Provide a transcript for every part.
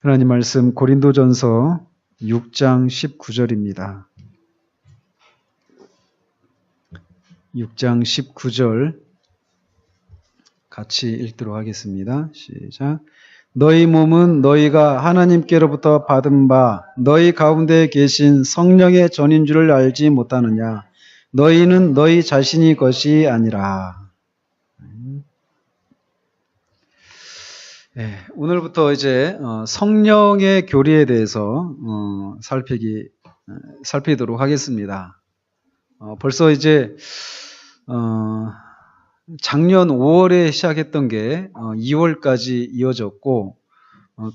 하나님 말씀 고린도전서 6장 19절입니다. 6장 19절 같이 읽도록 하겠습니다. 시작. 너희 몸은 너희가 하나님께로부터 받은 바 너희 가운데 계신 성령의 전인 줄을 알지 못하느냐. 너희는 너희 자신이 것이 아니라. 네, 오늘부터 이제 성령의 교리에 대해서 살피도록 하겠습니다. 벌써 이제 작년 5월에 시작했던 게 2월까지 이어졌고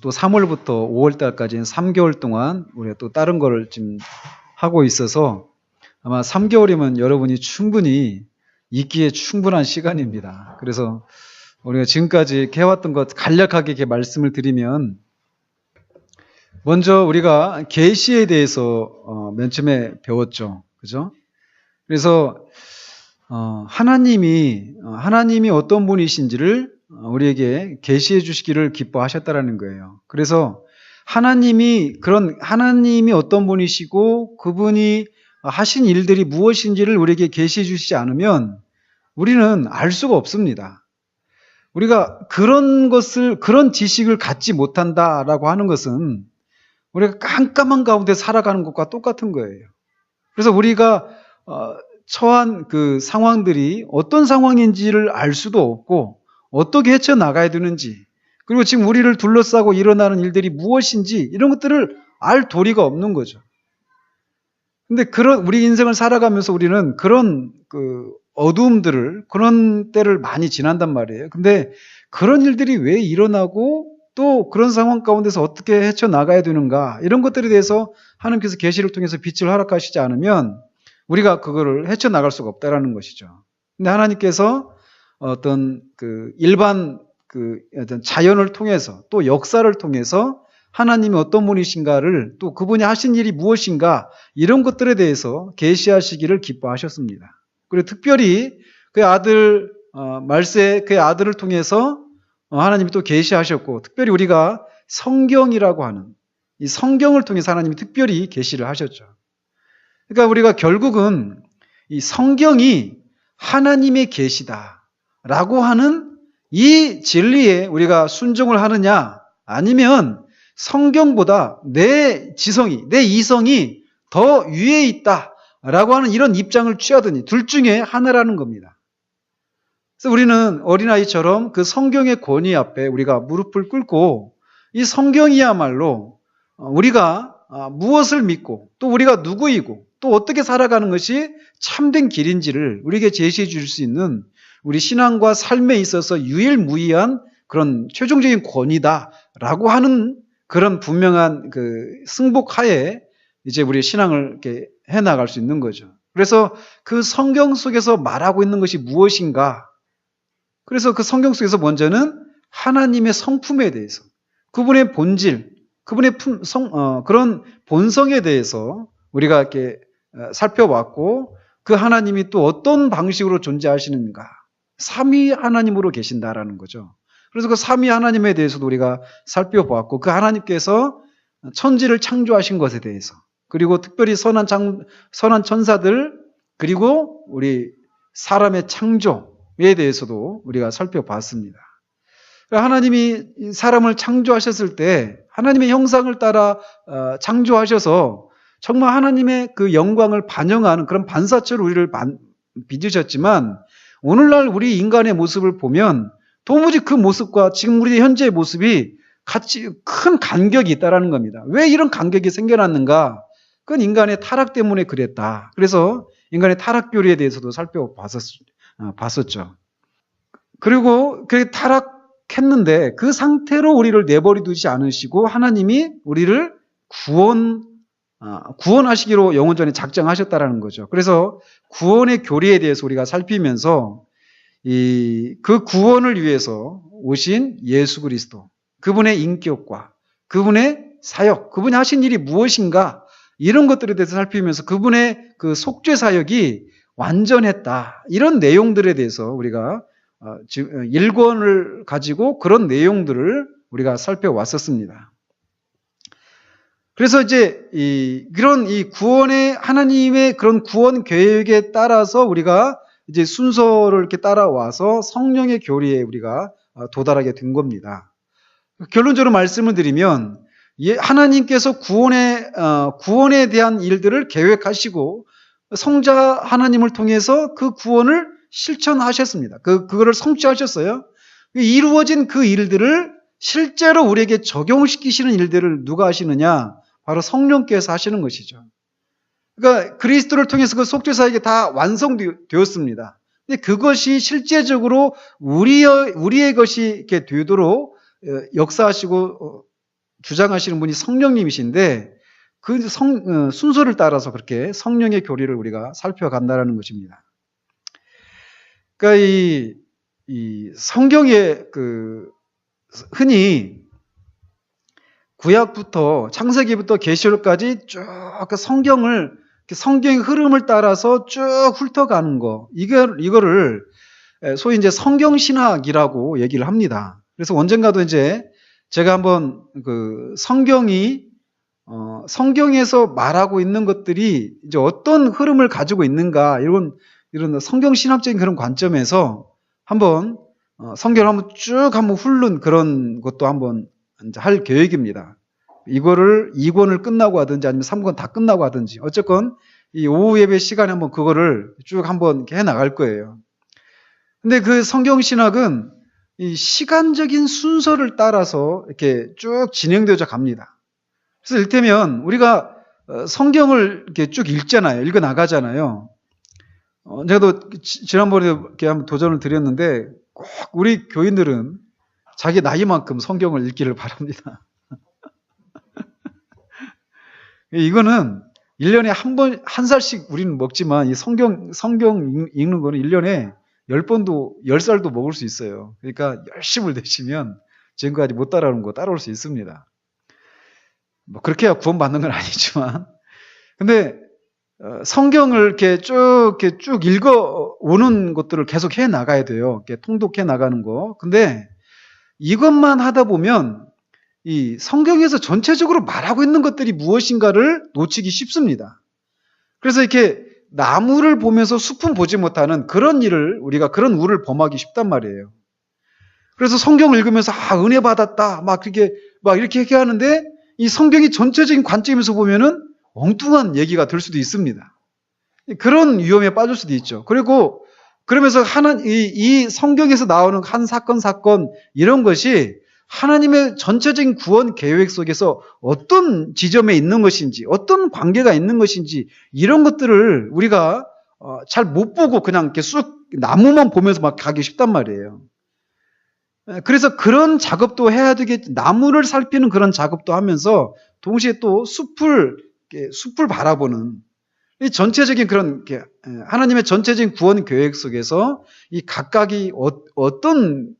또 3월부터 5월달까지는 3개월 동안 우리가 또 다른 거를 지금 하고 있어서 아마 3개월이면 여러분이 충분히 있기에 충분한 시간입니다. 그래서 우리가 지금까지 이렇게 해왔던 것 간략하게 이렇게 말씀을 드리면, 먼저 우리가 계시에 대해서 맨 처음에 배웠죠. 그죠? 그래서 하나님이 어떤 분이신지를 우리에게 계시해 주시기를 기뻐하셨다라는 거예요. 그래서 하나님이 어떤 분이시고 그분이 하신 일들이 무엇인지를 우리에게 계시해 주시지 않으면 우리는 알 수가 없습니다. 우리가 그런 지식을 갖지 못한다라고 하는 것은 우리가 깜깜한 가운데 살아가는 것과 똑같은 거예요. 그래서 우리가 처한 그 상황들이 어떤 상황인지를 알 수도 없고 어떻게 헤쳐나가야 되는지, 그리고 지금 우리를 둘러싸고 일어나는 일들이 무엇인지 이런 것들을 알 도리가 없는 거죠. 근데 우리 인생을 살아가면서 우리는 그런 어두움들을, 그런 때를 많이 지난단 말이에요. 근데 그런 일들이 왜 일어나고 또 그런 상황 가운데서 어떻게 헤쳐나가야 되는가, 이런 것들에 대해서 하나님께서 계시를 통해서 빛을 허락하시지 않으면 우리가 그거를 헤쳐나갈 수가 없다라는 것이죠. 근데 하나님께서 어떤 일반 어떤 자연을 통해서 또 역사를 통해서 하나님이 어떤 분이신가를, 또 그분이 하신 일이 무엇인가, 이런 것들에 대해서 계시하시기를 기뻐하셨습니다. 그리고 특별히 그의 아들 말세, 그의 아들을 통해서 하나님이 또 계시하셨고, 특별히 우리가 성경이라고 하는 이 성경을 통해서 하나님이 특별히 계시를 하셨죠. 그러니까 우리가 결국은 이 성경이 하나님의 계시다라고 하는 이 진리에 우리가 순종을 하느냐, 아니면 성경보다 내 지성이, 내 이성이 더 위에 있다라고 하는 이런 입장을 취하더니, 둘 중에 하나라는 겁니다. 그래서 우리는 어린아이처럼 그 성경의 권위 앞에 우리가 무릎을 꿇고, 이 성경이야말로 우리가 무엇을 믿고 또 우리가 누구이고 또 어떻게 살아가는 것이 참된 길인지를 우리에게 제시해 줄 수 있는, 우리 신앙과 삶에 있어서 유일무이한 그런 최종적인 권위다라고 하는 그런 분명한 승복하에 이제 우리 신앙을 이렇게 해나갈 수 있는 거죠. 그래서 그 성경 속에서 말하고 있는 것이 무엇인가? 그래서 그 성경 속에서 먼저는 하나님의 성품에 대해서, 그분의 본질, 그분의 그런 본성에 대해서 우리가 이렇게 살펴봤고, 그 하나님이 또 어떤 방식으로 존재하시는가? 삼위 하나님으로 계신다라는 거죠. 그래서 그 삼위 하나님에 대해서도 우리가 살펴보았고, 그 하나님께서 천지를 창조하신 것에 대해서, 그리고 특별히 선한 천사들, 그리고 우리 사람의 창조에 대해서도 우리가 살펴봤습니다. 하나님이 사람을 창조하셨을 때 하나님의 형상을 따라 창조하셔서 정말 하나님의 그 영광을 반영하는 그런 반사체로 우리를 빚으셨지만, 오늘날 우리 인간의 모습을 보면 도무지 그 모습과 지금 우리의 현재의 모습이 같이 큰 간격이 있다는 겁니다. 왜 이런 간격이 생겨났는가? 그건 인간의 타락 때문에 그랬다. 그래서 인간의 타락 교리에 대해서도 살펴봤었죠. 그리고 그 타락했는데 그 상태로 우리를 내버려두지 않으시고 하나님이 우리를 구원하시기로 영원전에 작정하셨다라는 거죠. 그래서 구원의 교리에 대해서 우리가 살피면서 그 구원을 위해서 오신 예수 그리스도, 그분의 인격과 그분의 사역, 그분이 하신 일이 무엇인가, 이런 것들에 대해서 살피면서 그분의 그 속죄 사역이 완전했다, 이런 내용들에 대해서 우리가 일권을 가지고 그런 내용들을 우리가 살펴왔었습니다. 그래서 이제 그런 구원의 하나님의 그런 구원 계획에 따라서 우리가 이제 순서를 이렇게 따라와서 성령의 교리에 우리가 도달하게 된 겁니다. 결론적으로 말씀을 드리면 하나님께서 구원에 대한 일들을 계획하시고 성자 하나님을 통해서 그 구원을 실천하셨습니다. 그거를 성취하셨어요. 이루어진 그 일들을 실제로 우리에게 적용시키시는 일들을 누가 하시느냐? 바로 성령께서 하시는 것이죠. 그러니까 그리스도를 통해서 그 속죄사에게 다 완성되었습니다. 근데 그것이 실제적으로 우리의 것이 이렇게 되도록 역사하시고 주장하시는 분이 성령님이신데 그 순서를 따라서 그렇게 성령의 교리를 우리가 살펴간다는 것입니다. 그러니까 이 성경에 흔히 구약부터 창세기부터 계시록까지 쭉 성경의 흐름을 따라서 쭉 훑어가는 거 이거를 소위 이제 성경신학이라고 얘기를 합니다. 그래서 언젠가도 이제 제가 한번 성경에서 말하고 있는 것들이 이제 어떤 흐름을 가지고 있는가 이런 성경신학적인 그런 관점에서 한번 성경을 한번 쭉 훑는 그런 것도 한번 할 계획입니다. 이거를 2권을 끝나고 하든지 아니면 3권 다 끝나고 하든지 어쨌건 이 오후 예배 시간에 한번 그거를 쭉 한번 해 나갈 거예요. 근데 그 성경신학은 이 시간적인 순서를 따라서 이렇게 쭉 진행되어져 갑니다. 그래서 이를테면 우리가 성경을 이렇게 쭉 읽잖아요. 읽어 나가잖아요. 제가 지난번에 이렇게 한번 도전을 드렸는데 꼭 우리 교인들은 자기 나이만큼 성경을 읽기를 바랍니다. 이거는 1년에 한 살씩 우리는 먹지만 이 성경 읽는 거는 1년에 10살도 먹을 수 있어요. 그러니까 열심을 내시면 지금까지 못 따라오는 거 따라올 수 있습니다. 뭐 그렇게 해야 구원받는 건 아니지만. 근데 성경을 이렇게 쭉 읽어 오는 것들을 계속 해 나가야 돼요. 이렇게 통독해 나가는 거. 근데 이것만 하다 보면 이 성경에서 전체적으로 말하고 있는 것들이 무엇인가를 놓치기 쉽습니다. 그래서 이렇게 나무를 보면서 숲은 보지 못하는 그런 그런 우를 범하기 쉽단 말이에요. 그래서 성경을 읽으면서 은혜 받았다 막 이렇게 얘기하는데 이 성경이 전체적인 관점에서 보면은 엉뚱한 얘기가 될 수도 있습니다. 그런 위험에 빠질 수도 있죠. 그리고 그러면서 이 성경에서 나오는 한 사건 이런 것이 하나님의 전체적인 구원 계획 속에서 어떤 지점에 있는 것인지 어떤 관계가 있는 것인지 이런 것들을 우리가 잘 못 보고 그냥 이렇게 쑥 나무만 보면서 막 가기 쉽단 말이에요. 그래서 그런 작업도 해야 되겠지. 나무를 살피는 그런 작업도 하면서 동시에 또 숲을 바라보는 이 전체적인 그런 하나님의 전체적인 구원 계획 속에서 이 각각이 어떤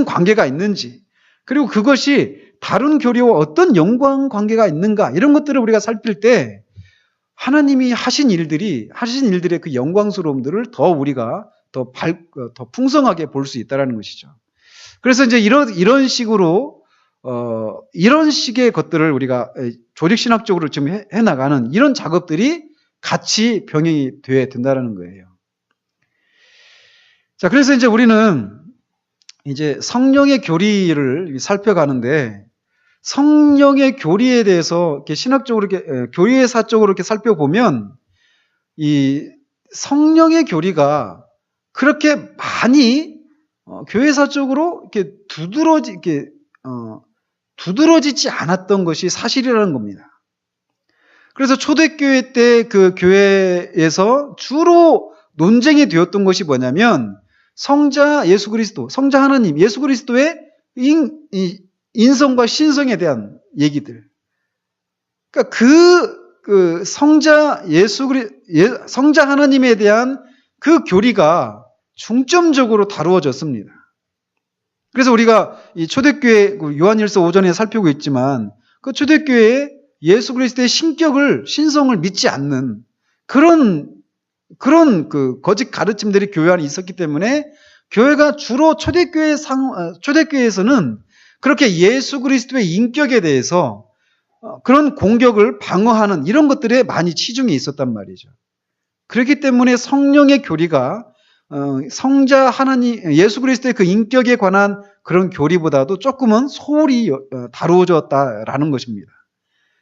관계가 있는지 그리고 그것이 다른 교리와 어떤 연관 관계가 있는가 이런 것들을 우리가 살필 때 하나님이 하신 일들의 그 영광스러움들을 우리가 더 풍성하게 볼 수 있다는 것이죠. 그래서 이제 이런 식으로 이런 식의 것들을 우리가 조직신학적으로 지금 해 나가는 이런 작업들이 같이 병행이 돼야 된다는 거예요. 자, 그래서 이제 우리는 이제 성령의 교리를 살펴가는데 성령의 교리에 대해서 이렇게 신학적으로 교리사적으로 이렇게 살펴보면 이 성령의 교리가 그렇게 많이 교회사적으로 이렇게 두드러지지 않았던 것이 사실이라는 겁니다. 그래서 초대교회 때 그 교회에서 주로 논쟁이 되었던 것이 뭐냐면 성자 예수 그리스도, 성자 하나님 예수 그리스도의 인성과 신성에 대한 얘기들. 그러니까 그 성자 성자 하나님에 대한 그 교리가 중점적으로 다루어졌습니다. 그래서 우리가 이 초대교회 요한일서 5전에 살피고 있지만 그 초대교회에 예수 그리스도의 신성을 믿지 않는 그런 그 거짓 가르침들이 교회 안에 있었기 때문에 교회가 주로 초대교회에서는 그렇게 예수 그리스도의 인격에 대해서 그런 공격을 방어하는 이런 것들에 많이 치중이 있었단 말이죠. 그렇기 때문에 성령의 교리가 성자 하나님 예수 그리스도의 그 인격에 관한 그런 교리보다도 조금은 소홀히 다루어졌다라는 것입니다.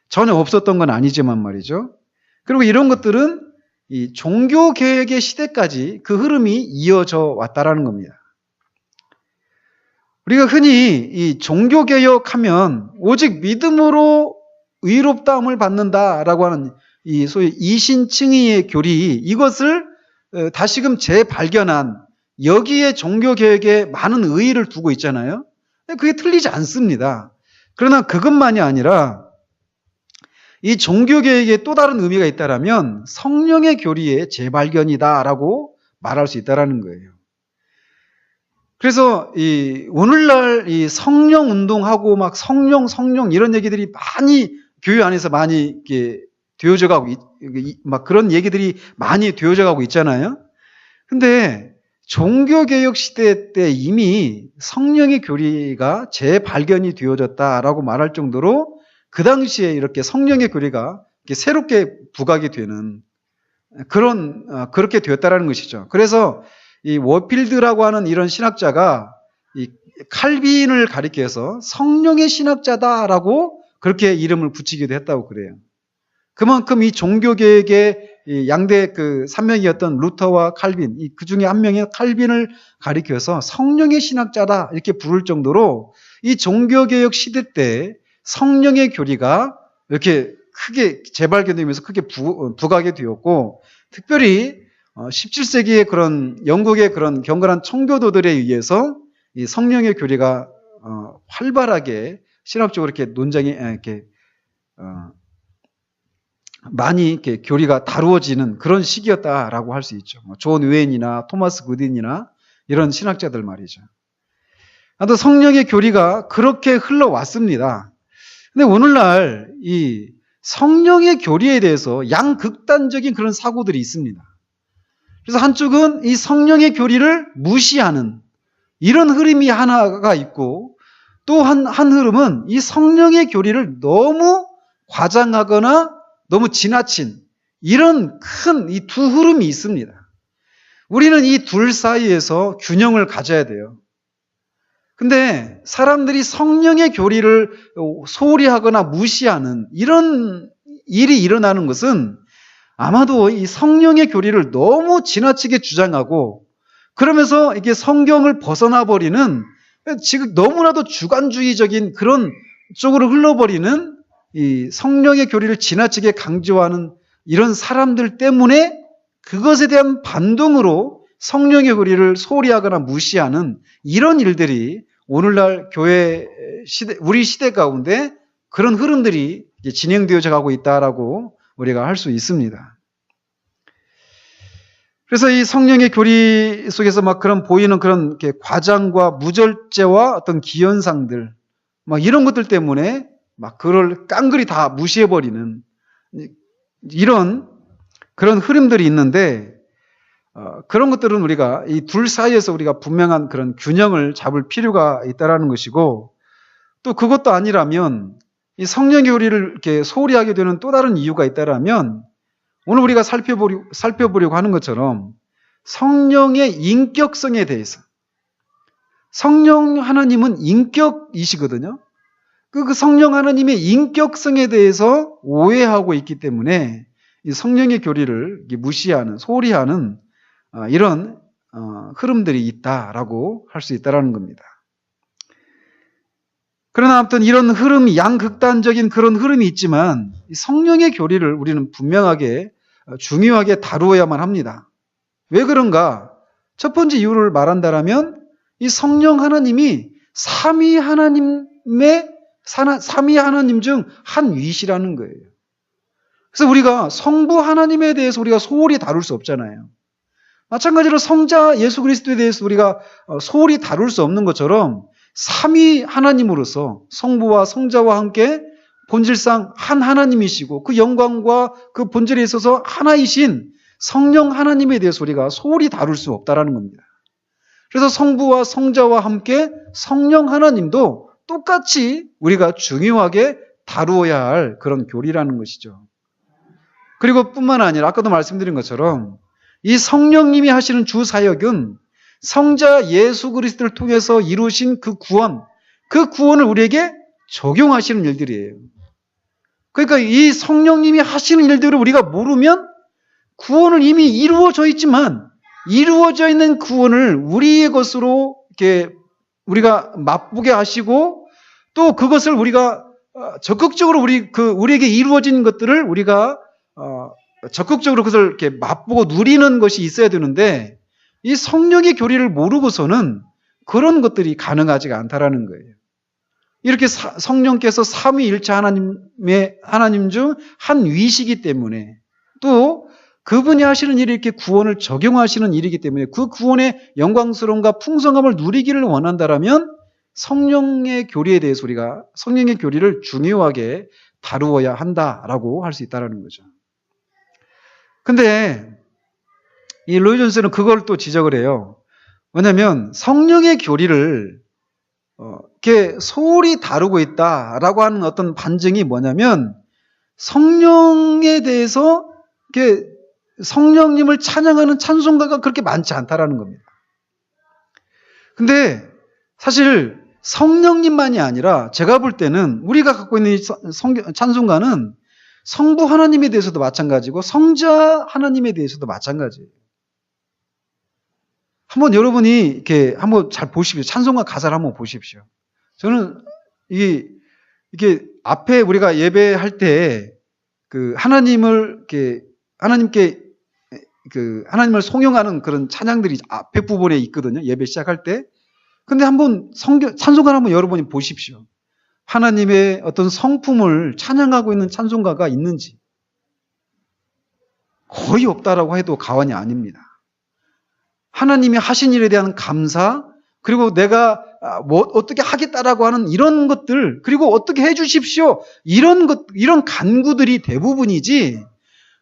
전혀 없었던 건 아니지만 말이죠. 그리고 이런 것들은 이 종교개혁의 시대까지 그 흐름이 이어져 왔다라는 겁니다. 우리가 흔히 이 종교개혁하면 오직 믿음으로 의롭다함을 받는다라고 하는 이 소위 이신칭의의 교리, 이것을 다시금 재발견한 여기에 종교개혁에 많은 의의를 두고 있잖아요. 그게 틀리지 않습니다. 그러나 그것만이 아니라 이 종교개혁에 또 다른 의미가 있다라면 성령의 교리의 재발견이다라고 말할 수 있다라는 거예요. 그래서 오늘날 이 성령 운동하고 막 성령 이런 얘기들이 많이 교회 안에서 많이 이렇게 되어져 가고 막 그런 얘기들이 많이 되어져 가고 있잖아요. 근데 종교개혁 시대 때 이미 성령의 교리가 재발견이 되어졌다라고 말할 정도로 그 당시에 이렇게 성령의 교리가 이렇게 새롭게 부각이 되는 그렇게 되었다라는 것이죠. 그래서 이 워필드라고 하는 이런 신학자가 이 칼빈을 가리켜서 성령의 신학자다라고 그렇게 이름을 붙이기도 했다고 그래요. 그만큼 이 종교개혁의 양대 그 산명이었던 루터와 칼빈, 그 중에 한 명의 칼빈을 가리켜서 성령의 신학자다 이렇게 부를 정도로 이 종교개혁 시대 때 성령의 교리가 이렇게 크게 재발견되면서 크게 부각이 되었고, 특별히 17세기의 그런 영국의 그런 경건한 청교도들에 의해서 이 성령의 교리가 활발하게 신학적으로 이렇게 논쟁이 이렇게 많이 이렇게 교리가 다루어지는 그런 시기였다라고 할 수 있죠. 존 웨인이나 토마스 그딘이나 이런 신학자들 말이죠. 또 성령의 교리가 그렇게 흘러왔습니다. 근데 오늘날 이 성령의 교리에 대해서 양극단적인 그런 사고들이 있습니다. 그래서 한쪽은 이 성령의 교리를 무시하는 이런 흐름이 하나가 있고, 또 한 흐름은 이 성령의 교리를 너무 과장하거나 너무 지나친 이런 큰 이 두 흐름이 있습니다. 우리는 이 둘 사이에서 균형을 가져야 돼요. 근데 사람들이 성령의 교리를 소홀히 하거나 무시하는 이런 일이 일어나는 것은 아마도 이 성령의 교리를 너무 지나치게 주장하고, 그러면서 이게 성경을 벗어나 버리는, 지금 너무나도 주관주의적인 그런 쪽으로 흘러버리는 이 성령의 교리를 지나치게 강조하는 이런 사람들 때문에 그것에 대한 반동으로 성령의 교리를 소홀히 하거나 무시하는 이런 일들이 오늘날 교회 시대, 우리 시대 가운데 그런 흐름들이 진행되어져 가고 있다라고 우리가 할 수 있습니다. 그래서 이 성령의 교리 속에서 막 그런 보이는 그런 이렇게 과장과 무절제와 어떤 기현상들, 막 이런 것들 때문에 막 그걸 깡그리 다 무시해버리는 이런 그런 흐름들이 있는데, 그런 것들은 우리가 이 둘 사이에서 우리가 분명한 그런 균형을 잡을 필요가 있다라는 것이고, 또 그것도 아니라면 이 성령의 교리를 이렇게 소홀히 하게 되는 또 다른 이유가 있다라면, 오늘 우리가 살펴보려고 하는 것처럼 성령의 인격성에 대해서, 성령 하나님은 인격이시거든요. 그 성령 하나님의 인격성에 대해서 오해하고 있기 때문에 이 성령의 교리를 무시하는, 소홀히 하는 이런 흐름들이 있다라고 할 수 있다라는 겁니다. 그러나 아무튼 이런 흐름이 양극단적인 그런 흐름이 있지만 성령의 교리를 우리는 분명하게 중요하게 다루어야만 합니다. 왜 그런가? 첫 번째 이유를 말한다라면 이 성령 하나님이 삼위 하나님 중 한 위시라는 거예요. 그래서 우리가 성부 하나님에 대해서 우리가 소홀히 다룰 수 없잖아요. 마찬가지로 성자 예수 그리스도에 대해서 우리가 소홀히 다룰 수 없는 것처럼 삼위 하나님으로서 성부와 성자와 함께 본질상 한 하나님이시고 그 영광과 그 본질에 있어서 하나이신 성령 하나님에 대해서 우리가 소홀히 다룰 수 없다라는 겁니다. 그래서 성부와 성자와 함께 성령 하나님도 똑같이 우리가 중요하게 다루어야 할 그런 교리라는 것이죠. 그리고 뿐만 아니라 아까도 말씀드린 것처럼 이 성령님이 하시는 주 사역은 성자 예수 그리스도를 통해서 이루신 그 구원을 우리에게 적용하시는 일들이에요. 그러니까 이 성령님이 하시는 일들을 우리가 모르면 구원은 이미 이루어져 있지만 이루어져 있는 구원을 우리의 것으로 이렇게 우리가 맛보게 하시고 또 그것을 우리가 적극적으로 우리에게 이루어진 것들을 우리가 적극적으로 그것을 이렇게 맛보고 누리는 것이 있어야 되는데 이 성령의 교리를 모르고서는 그런 것들이 가능하지가 않다라는 거예요. 이렇게 성령께서 삼위일체 하나님 중 한 위시기 때문에 또 그분이 하시는 일이 이렇게 구원을 적용하시는 일이기 때문에 그 구원의 영광스러움과 풍성함을 누리기를 원한다라면 성령의 교리에 대해서 우리가 성령의 교리를 중요하게 다루어야 한다라고 할 수 있다라는 거죠. 근데 이 로이 존스는 그걸 또 지적을 해요. 왜냐하면 성령의 교리를 이렇게 소홀히 다루고 있다라고 하는 어떤 반증이 뭐냐면 성령에 대해서 이렇게 성령님을 찬양하는 찬송가가 그렇게 많지 않다라는 겁니다. 근데 사실 성령님만이 아니라 제가 볼 때는 우리가 갖고 있는 이 찬송가는 성부 하나님에 대해서도 마찬가지고 성자 하나님에 대해서도 마찬가지예요. 한번 여러분이 이렇게 한번 잘 보십시오. 찬송가 가사를 한번 보십시오. 저는 이게 앞에 우리가 예배할 때 그 하나님을 하나님께 하나님을 송영하는 그런 찬양들이 앞에 부분에 있거든요. 예배 시작할 때. 근데 한번 찬송가를 한번 여러분이 보십시오. 하나님의 어떤 성품을 찬양하고 있는 찬송가가 있는지 거의 없다라고 해도 과언이 아닙니다. 하나님이 하신 일에 대한 감사, 그리고 내가 어떻게 하겠다라고 하는 이런 것들, 그리고 어떻게 해주십시오 이런 간구들이 대부분이지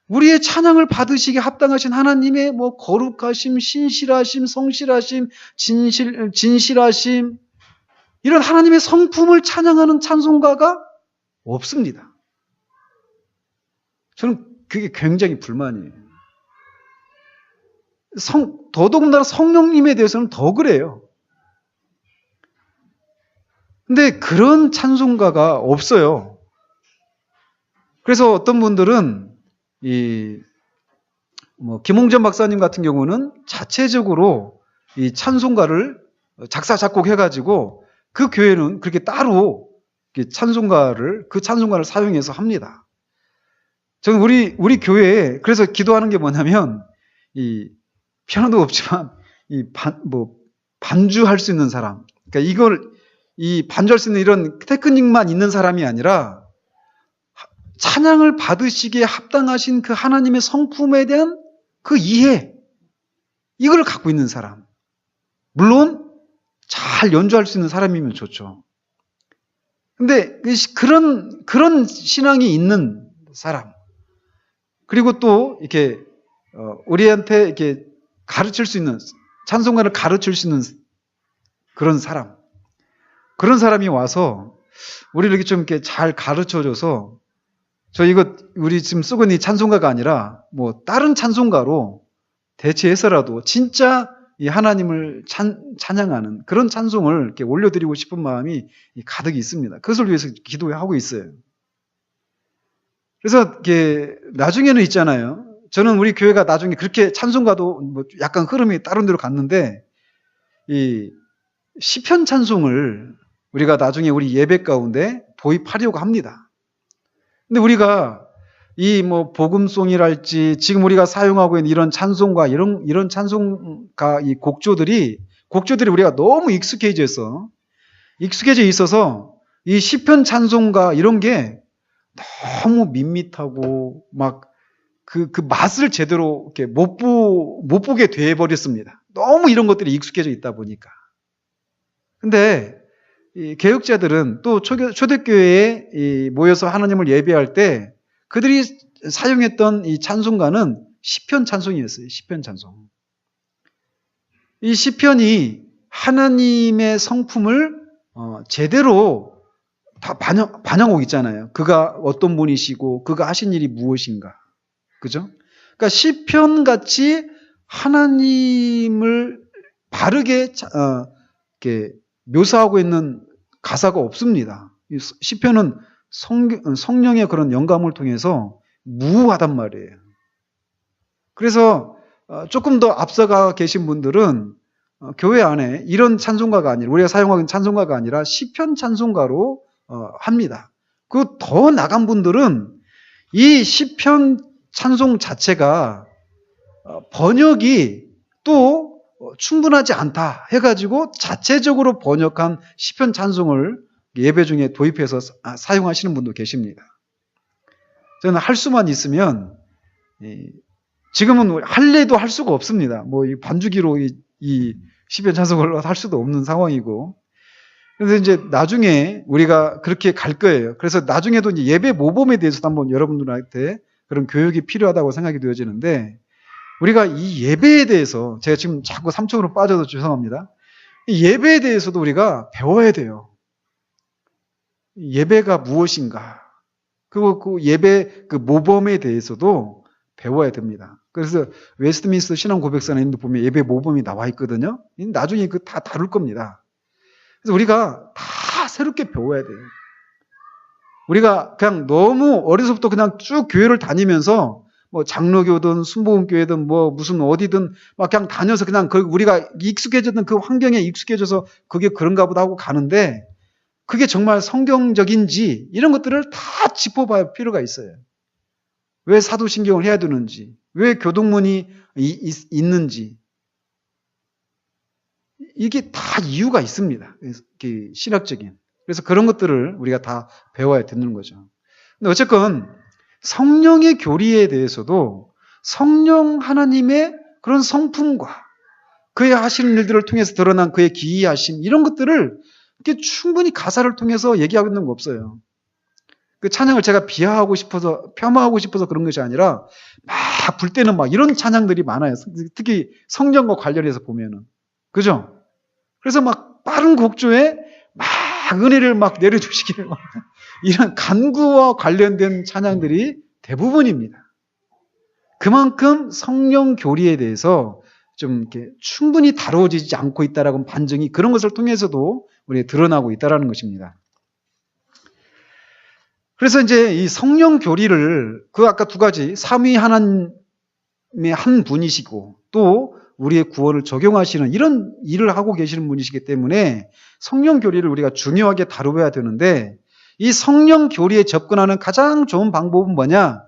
우리의 찬양을 받으시기에 합당하신 하나님의 거룩하심, 신실하심, 성실하심, 진실하심 이런 하나님의 성품을 찬양하는 찬송가가 없습니다. 저는 그게 굉장히 불만이에요. 더더군다나 성령님에 대해서는 더 그래요. 근데 그런 찬송가가 없어요. 그래서 어떤 분들은 김홍전 박사님 같은 경우는 자체적으로 이 찬송가를 작사 작곡해가지고 그 교회는 그렇게 따로 그 찬송가를 사용해서 합니다. 저는 우리 교회에 그래서 기도하는 게 뭐냐면 이 피아노도 없지만 반주할 수 있는 사람, 그러니까 반주할 수 있는 이런 테크닉만 있는 사람이 아니라 찬양을 받으시기에 합당하신 그 하나님의 성품에 대한 그 이해, 이걸 갖고 있는 사람. 물론 잘 연주할 수 있는 사람이면 좋죠. 근데 그런 신앙이 있는 사람, 그리고 또 이렇게 우리한테 이렇게 가르칠 수 있는, 찬송가를 가르칠 수 있는 그런 사람이 와서 우리를 이렇게 좀 이렇게 잘 가르쳐줘서 우리 지금 쓰고 있는 이 찬송가가 아니라 다른 찬송가로 대체해서라도 진짜 이 하나님을 찬양하는 그런 찬송을 이렇게 올려드리고 싶은 마음이 가득 있습니다. 그것을 위해서 기도하고 있어요. 그래서 나중에는 있잖아요. 저는 우리 교회가 나중에 그렇게 찬송가도 약간 흐름이 다른 데로 갔는데 이 시편 찬송을 우리가 나중에 우리 예배 가운데 도입하려고 합니다. 근데 우리가 복음송이랄지 지금 우리가 사용하고 있는 이런 찬송가, 이런 찬송가 이 곡조들이 우리가 너무 익숙해져 있어서 이 시편 찬송가 이런 게 너무 밋밋하고 그 맛을 제대로 이렇게 못 보게 돼 버렸습니다. 너무 이런 것들이 익숙해져 있다 보니까. 근데 이 개혁자들은 또 초대교회에 모여서 하나님을 예배할 때 그들이 사용했던 이 찬송가는 시편 찬송이었어요. 시편 찬송. 이 시편이 하나님의 성품을 제대로 다 반영곡 있잖아요. 그가 어떤 분이시고 그가 하신 일이 무엇인가. 그죠? 그러니까 시편 같이 하나님을 바르게 이렇게 묘사하고 있는 가사가 없습니다. 시편은 성령의 그런 영감을 통해서 무하단 말이에요. 그래서 조금 더 앞서가 계신 분들은 교회 안에 이런 찬송가가 아니라, 우리가 사용하는 찬송가가 아니라 시편 찬송가로 합니다. 그 더 나간 분들은 이 시편 찬송 자체가 번역이 또 충분하지 않다 해가지고 자체적으로 번역한 시편 찬송을 예배 중에 도입해서 사용하시는 분도 계십니다. 저는 할 수만 있으면, 지금은 할래도 할 수가 없습니다. 뭐 반주기로 이 시편 찬송을 할 수도 없는 상황이고. 그래서 이제 나중에 우리가 그렇게 갈 거예요. 그래서 나중에도 이제 예배 모범에 대해서도 한번 여러분들한테 그런 교육이 필요하다고 생각이 되어지는데, 우리가 이 예배에 대해서, 제가 지금 자꾸 3층으로 빠져서 죄송합니다. 이 예배에 대해서도 우리가 배워야 돼요. 예배가 무엇인가. 그리고 그 예배 그 모범에 대해서도 배워야 됩니다. 그래서 웨스트민스터 신앙 고백서에도 보면 예배 모범이 나와 있거든요. 나중에 그 다 다룰 겁니다. 그래서 우리가 다 새롭게 배워야 돼요. 우리가 그냥 너무 어려서부터 그냥 쭉 교회를 다니면서 뭐 장로교든 순복음교회든 뭐 무슨 어디든 막 그냥 다녀서 그냥 우리가 익숙해졌던 그 환경에 익숙해져서 그게 그런가 보다 하고 가는데, 그게 정말 성경적인지 이런 것들을 다 짚어봐야 필요가 있어요. 왜 사도신경을 해야 되는지, 왜 교동문이 있는지, 이게 다 이유가 있습니다. 신학적인. 그래서 그런 것들을 우리가 다 배워야 되는 거죠. 근데 어쨌건 성령의 교리에 대해서도 성령 하나님의 그런 성품과 그의 하시는 일들을 통해서 드러난 그의 기이하심, 이런 것들을 이렇게 충분히 가사를 통해서 얘기하고 있는 거 없어요. 그 찬양을 제가 비하하고 싶어서, 폄하하고 싶어서 그런 것이 아니라 막 불 때는 막 이런 찬양들이 많아요. 특히 성령과 관련해서 보면은. 그죠? 그래서 막 빠른 곡조에 막 은혜를 막 내려주시기를 이런 간구와 관련된 찬양들이 대부분입니다. 그만큼 성령 교리에 대해서 좀 이렇게 충분히 다뤄지지 않고 있다라는 반증이 그런 것을 통해서도 우리가 드러나고 있다라는 것입니다. 그래서 이제 이 성령 교리를 아까 두 가지, 삼위 하나님의 한 분이시고 또 우리의 구원을 적용하시는 이런 일을 하고 계시는 분이시기 때문에 성령 교리를 우리가 중요하게 다루어야 되는데, 이 성령 교리에 접근하는 가장 좋은 방법은 뭐냐?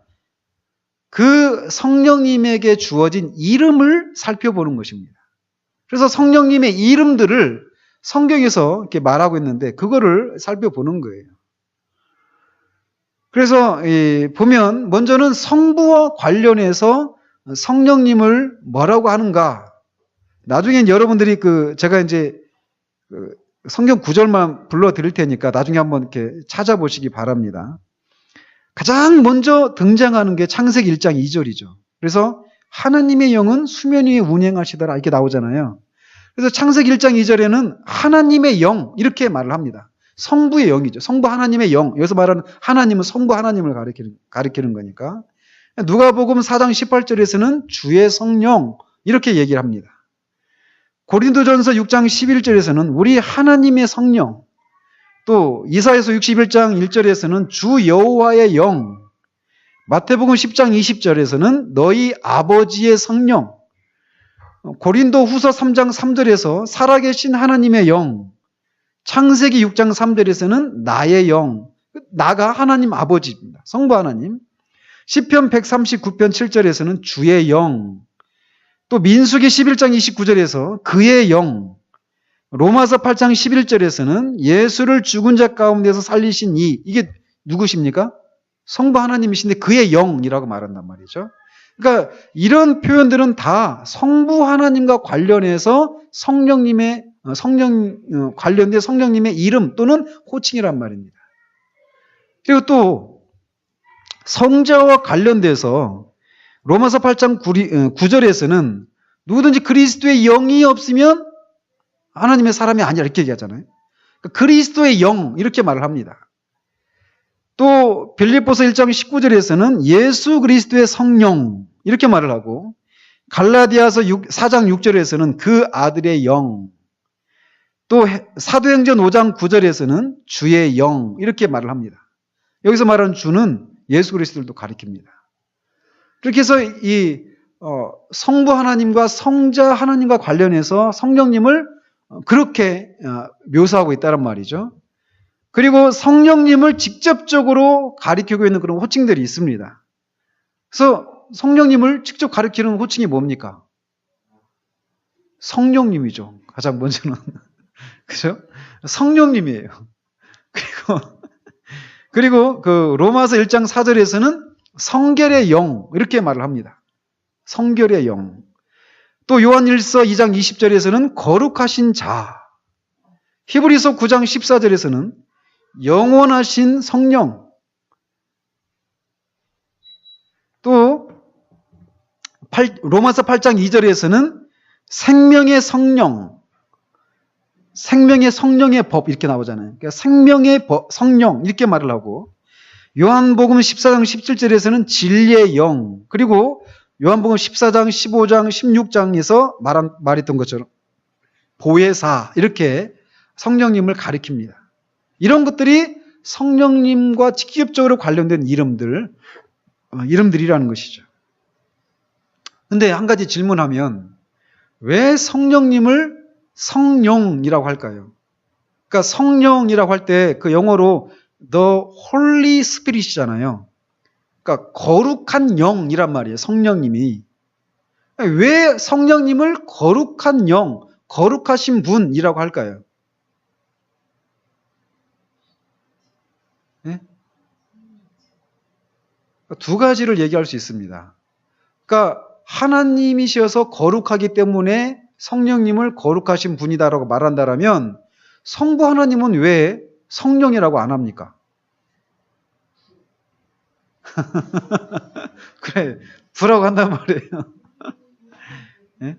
그 성령님에게 주어진 이름을 살펴보는 것입니다. 그래서 성령님의 이름들을 성경에서 이렇게 말하고 있는데 그거를 살펴보는 거예요. 그래서 보면 먼저는 성부와 관련해서 성령님을 뭐라고 하는가? 나중엔 여러분들이 제가 이제 성경 구절만 불러드릴 테니까 나중에 한번 이렇게 찾아보시기 바랍니다. 가장 먼저 등장하는 게 창세기 1장 2절이죠. 그래서 하나님의 영은 수면 위에 운행하시더라 이렇게 나오잖아요. 그래서 창세기 1장 2절에는 하나님의 영 이렇게 말을 합니다. 성부의 영이죠. 성부 하나님의 영. 여기서 말하는 하나님은 성부 하나님을 가리키는 거니까. 누가복음 4장 18절에서는 주의 성령 이렇게 얘기를 합니다. 고린도전서 6장 11절에서는 우리 하나님의 성령, 또 이사야서 61장 1절에서는 주 여호와의 영, 마태복음 10장 20절에서는 너희 아버지의 성령, 고린도 후서 3장 3절에서 살아계신 하나님의 영, 창세기 6장 3절에서는 나의 영, 나가 하나님 아버지입니다. 성부 하나님. 시편 139편 7절에서는 주의 영, 또 민수기 11장 29절에서 그의 영, 로마서 8장 11절에서는 예수를 죽은 자 가운데서 살리신 이게 누구십니까? 성부 하나님이신데 그의 영이라고 말한단 말이죠. 그러니까 이런 표현들은 다 성부 하나님과 관련해서 관련된 성령님의 이름 또는 호칭이란 말입니다. 그리고 또 성자와 관련돼서 로마서 8장 9절에서는 누구든지 그리스도의 영이 없으면 하나님의 사람이 아니라 이렇게 얘기하잖아요. 그리스도의 영 이렇게 말을 합니다. 또 빌립보서 1장 19절에서는 예수 그리스도의 성령 이렇게 말을 하고, 갈라디아서 4장 6절에서는 그 아들의 영, 또 사도행전 5장 9절에서는 주의 영 이렇게 말을 합니다. 여기서 말하는 주는 예수 그리스도를 가리킵니다. 그렇게 해서 이 성부 하나님과 성자 하나님과 관련해서 성령님을 그렇게 묘사하고 있다는 말이죠. 그리고 성령님을 직접적으로 가리키고 있는 그런 호칭들이 있습니다. 그래서 성령님을 직접 가리키는 호칭이 뭡니까? 성령님이죠. 가장 먼저는. 그죠? 성령님이에요. 그리고 그 로마서 1장 4절에서는 성결의 영 이렇게 말을 합니다. 성결의 영. 또 요한일서 2장 20절에서는 거룩하신 자. 히브리서 9장 14절에서는 영원하신 성령. 또 로마서 8장 2절에서는 생명의 성령. 생명의 성령의 법 이렇게 나오잖아요. 그러니까 생명의 성령 이렇게 말을 하고, 요한복음 14장 17절에서는 진리의 영, 그리고 요한복음 14장 15장 16장에서 말했던 것처럼 보혜사 이렇게 성령님을 가리킵니다. 이런 것들이 성령님과 직접적으로 관련된 이름들이라는 것이죠. 근데 한 가지 질문하면 왜 성령님을 성령이라고 할까요? 그러니까 성령이라고 할 때 그 영어로 The Holy Spirit이잖아요. 그러니까 거룩한 영이란 말이에요. 성령님이. 왜 성령님을 거룩한 영, 거룩하신 분이라고 할까요? 네? 두 가지를 얘기할 수 있습니다. 그러니까 하나님이셔서 거룩하기 때문에 성령님을 거룩하신 분이다라고 말한다면, 성부 하나님은 왜 성령이라고 안 합니까? 그래, 부라고 한단 말이에요. 네?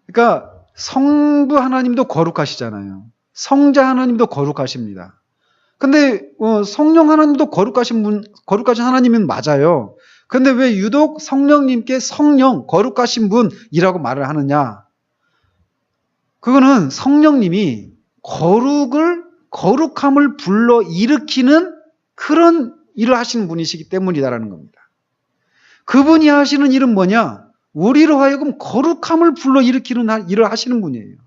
그러니까 성부 하나님도 거룩하시잖아요. 성자 하나님도 거룩하십니다. 근데 성령 하나님도 거룩하신 하나님은 맞아요. 근데 왜 유독 성령님께 성령, 거룩하신 분이라고 말을 하느냐? 그거는 성령님이 거룩함을 불러 일으키는 그런 일을 하시는 분이시기 때문이다라는 겁니다. 그분이 하시는 일은 뭐냐? 우리로 하여금 거룩함을 불러 일으키는 일을 하시는 분이에요.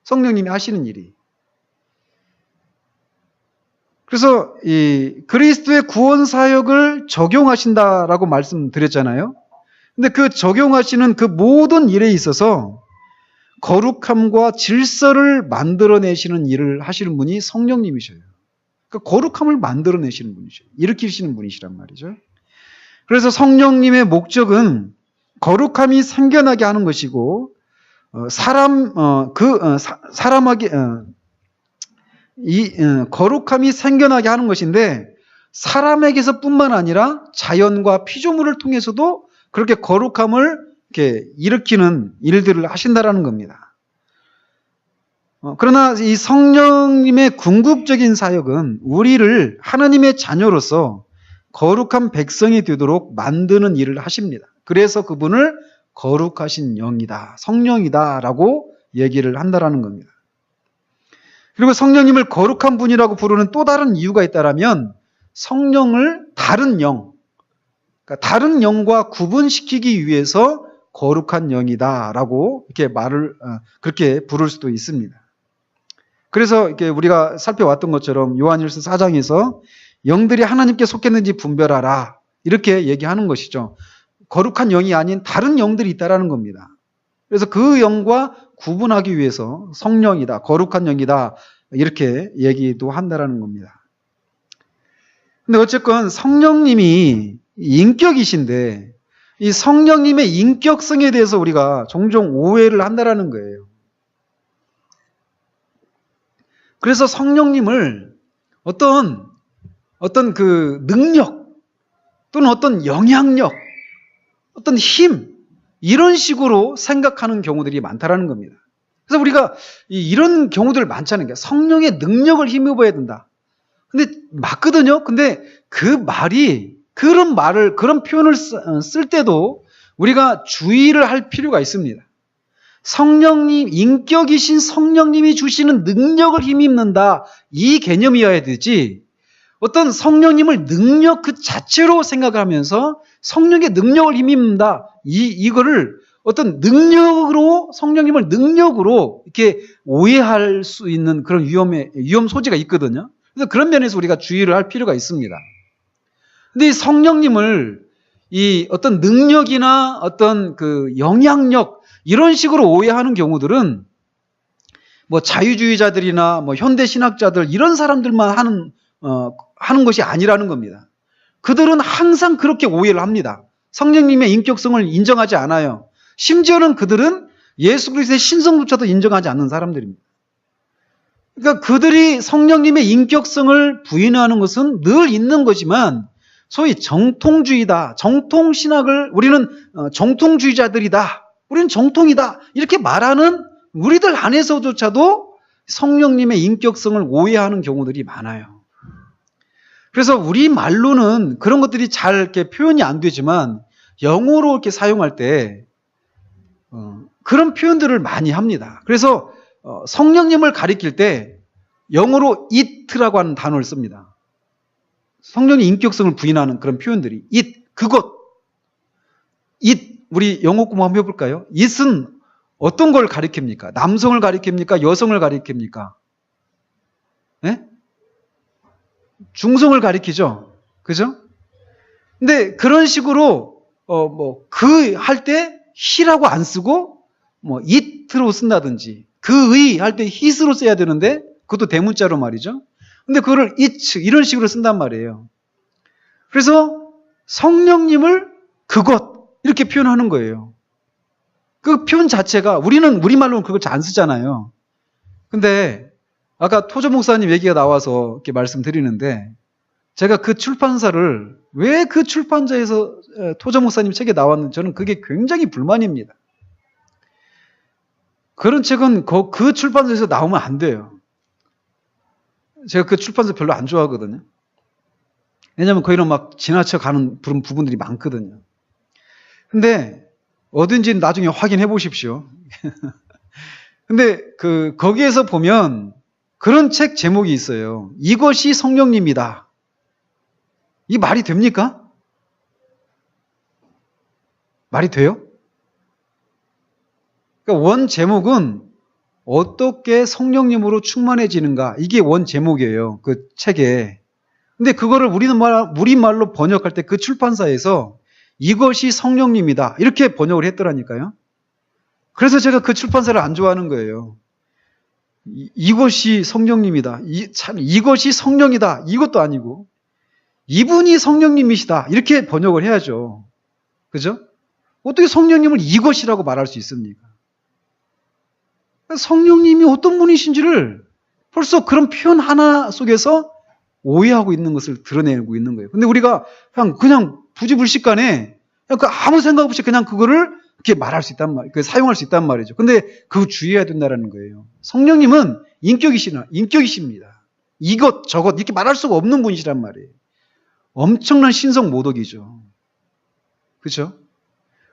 성령님이 하시는 일이. 그래서 이 그리스도의 구원 사역을 적용하신다라고 말씀드렸잖아요. 근데 그 적용하시는 그 모든 일에 있어서 거룩함과 질서를 만들어내시는 일을 하시는 분이 성령님이셔요. 그러니까 거룩함을 만들어내시는 분이셔요. 일으키시는 분이시란 말이죠. 그래서 성령님의 목적은 거룩함이 생겨나게 하는 것이고, 거룩함이 생겨나게 하는 것인데, 사람에게서뿐만 아니라 자연과 피조물을 통해서도 그렇게 거룩함을 이렇게 일으키는 일들을 하신다라는 겁니다. 그러나 이 성령님의 궁극적인 사역은 우리를 하나님의 자녀로서 거룩한 백성이 되도록 만드는 일을 하십니다. 그래서 그분을 거룩하신 영이다, 성령이다라고 얘기를 한다라는 겁니다. 그리고 성령님을 거룩한 분이라고 부르는 또 다른 이유가 있다라면, 성령을 다른 영, 그러니까 다른 영과 구분시키기 위해서 거룩한 영이다라고 이렇게 그렇게 부를 수도 있습니다. 그래서 이렇게 우리가 살펴왔던 것처럼 요한일서 4장에서 영들이 하나님께 속했는지 분별하라 이렇게 얘기하는 것이죠. 거룩한 영이 아닌 다른 영들이 있다라는 겁니다. 그래서 그 영과 구분하기 위해서 성령이다, 거룩한 영이다 이렇게 얘기도 한다라는 겁니다. 근데 어쨌건 성령님이 인격이신데, 이 성령님의 인격성에 대해서 우리가 종종 오해를 한다라는 거예요. 그래서 성령님을 어떤 그 능력 또는 어떤 영향력, 어떤 힘 이런 식으로 생각하는 경우들이 많다라는 겁니다. 그래서 우리가 이런 경우들 많잖아요. 성령의 능력을 힘입어야 된다. 근데 맞거든요. 근데 그 말이 그런 표현을 쓸 때도 우리가 주의를 할 필요가 있습니다. 성령님, 인격이신 성령님이 주시는 능력을 힘입는다. 이 개념이어야 되지. 어떤 성령님을 능력 그 자체로 생각하면서 성령의 능력을 힘입는다. 이거를 어떤 능력으로, 성령님을 능력으로 이렇게 오해할 수 있는 그런 위험 소지가 있거든요. 그래서 그런 면에서 우리가 주의를 할 필요가 있습니다. 근데 이 성령님을 이 어떤 능력이나 어떤 그 영향력 이런 식으로 오해하는 경우들은 뭐 자유주의자들이나 뭐 현대 신학자들 이런 사람들만 하는 것이 아니라는 겁니다. 그들은 항상 그렇게 오해를 합니다. 성령님의 인격성을 인정하지 않아요. 심지어는 그들은 예수 그리스도의 신성조차도 인정하지 않는 사람들입니다. 그러니까 그들이 성령님의 인격성을 부인하는 것은 늘 있는 거지만 소위 정통주의다. 정통신학을 우리는 정통주의자들이다. 우리는 정통이다. 이렇게 말하는 우리들 안에서조차도 성령님의 인격성을 오해하는 경우들이 많아요. 그래서 우리 말로는 그런 것들이 잘 이렇게 표현이 안 되지만 영어로 이렇게 사용할 때 그런 표현들을 많이 합니다. 그래서 성령님을 가리킬 때 영어로 it라고 하는 단어를 씁니다. 성령의 인격성을 부인하는 그런 표현들이 it, 그것, it, 우리 영어 공부 한번 해볼까요? it은 어떤 걸 가리킵니까? 남성을 가리킵니까? 여성을 가리킵니까? 네? 중성을 가리키죠. 그죠? 근데 그런 식으로 그 할 때 he라고 안 쓰고 it로 쓴다든지 그의 할 때 his로 써야 되는데 그것도 대문자로 말이죠. 근데 그거를 it 이런 식으로 쓴단 말이에요. 그래서 성령님을 그것 이렇게 표현하는 거예요. 그 표현 자체가 우리는 우리말로는 그걸 잘 안 쓰잖아요. 근데 아까 토저 목사님 얘기가 나와서 이렇게 말씀드리는데 제가 그 출판사를 왜 그 출판사에서 토저 목사님 책에 나왔는지 저는 그게 굉장히 불만입니다. 그런 책은 그 출판사에서 나오면 안 돼요. 제가 그 출판사 별로 안 좋아하거든요. 왜냐하면 거기는 막 지나쳐 가는 부분들이 많거든요. 근데 어딘지 나중에 확인해 보십시오. 근데 거기에서 보면 그런 책 제목이 있어요. 이것이 성령님이다. 이 말이 됩니까? 말이 돼요? 그러니까 원 제목은 어떻게 성령님으로 충만해지는가 이게 원 제목이에요. 그 책에. 근데 그거를 우리말로 번역할 때 그 출판사에서 이것이 성령님이다 이렇게 번역을 했더라니까요. 그래서 제가 그 출판사를 안 좋아하는 거예요. 이것이 성령님이다. 이것이 성령이다. 이것도 아니고 이분이 성령님이시다. 이렇게 번역을 해야죠. 그죠? 어떻게 성령님을 이것이라고 말할 수 있습니까? 성령님이 어떤 분이신지를 벌써 그런 표현 하나 속에서 오해하고 있는 것을 드러내고 있는 거예요. 근데 우리가 그냥 부지불식간에 아무 생각 없이 그냥 그거를 이렇게 말할 수 있단 말이에요. 사용할 수 있단 말이죠. 근데 그거 주의해야 된다는 거예요. 성령님은 인격이십니다. 이것, 저것, 이렇게 말할 수가 없는 분이시란 말이에요. 엄청난 신성 모독이죠. 그렇죠?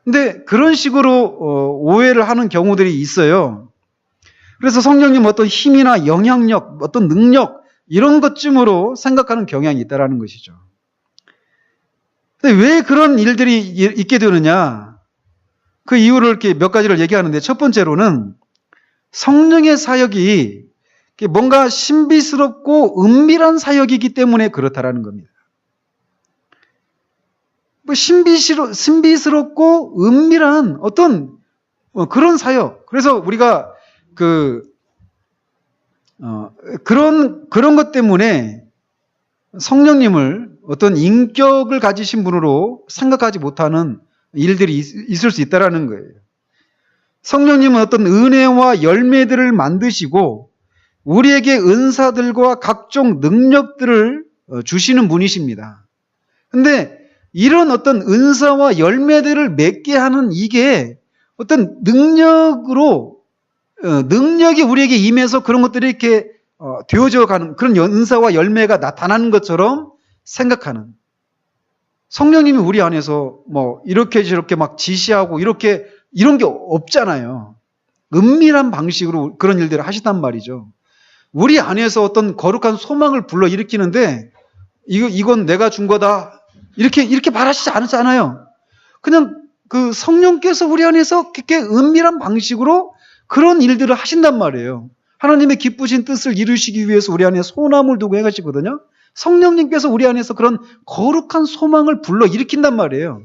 근데 그런 식으로 오해를 하는 경우들이 있어요. 그래서 성령님 어떤 힘이나 영향력, 어떤 능력 이런 것쯤으로 생각하는 경향이 있다는 것이죠. 근데 왜 그런 일들이 있게 되느냐? 그 이유를 이렇게 몇 가지를 얘기하는데 첫 번째로는 성령의 사역이 뭔가 신비스럽고 은밀한 사역이기 때문에 그렇다라는 겁니다. 신비스럽고 은밀한 어떤 그런 사역. 그래서 우리가 그런 것 때문에 성령님을 어떤 인격을 가지신 분으로 생각하지 못하는 일들이 있을 수 있다는 거예요. 성령님은 어떤 은혜와 열매들을 만드시고 우리에게 은사들과 각종 능력들을 주시는 분이십니다. 근데 이런 어떤 은사와 열매들을 맺게 하는 이게 어떤 능력이 우리에게 임해서 그런 것들이 이렇게 되어져 가는 그런 은사와 열매가 나타나는 것처럼 생각하는, 성령님이 우리 안에서 뭐 이렇게 저렇게 막 지시하고 이렇게 이런 게 없잖아요. 은밀한 방식으로 그런 일들을 하시단 말이죠. 우리 안에서 어떤 거룩한 소망을 불러일으키는데 이건 내가 준 거다 이렇게 말하시지 않았잖아요. 그냥 그 성령께서 우리 안에서 그렇게 은밀한 방식으로 그런 일들을 하신단 말이에요. 하나님의 기쁘신 뜻을 이루시기 위해서 우리 안에 소원함을 두고 해가시거든요. 성령님께서 우리 안에서 그런 거룩한 소망을 불러일으킨단 말이에요.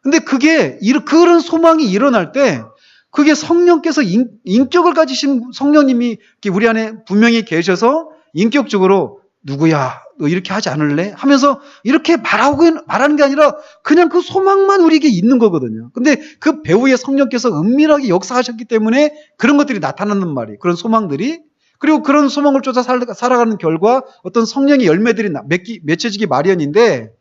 근데 그런 소망이 일어날 때 그게 성령께서 인격을 가지신 성령님이 우리 안에 분명히 계셔서 인격적으로 누구야 너 이렇게 하지 않을래? 하면서 이렇게 말하는 게 아니라 그냥 그 소망만 우리에게 있는 거거든요. 근데 그 배후에 성령께서 은밀하게 역사하셨기 때문에 그런 것들이 나타나는 말이에요. 그런 소망들이. 그리고 그런 소망을 쫓아 살아가는 결과 어떤 성령의 열매들이 맺혀지기 마련인데,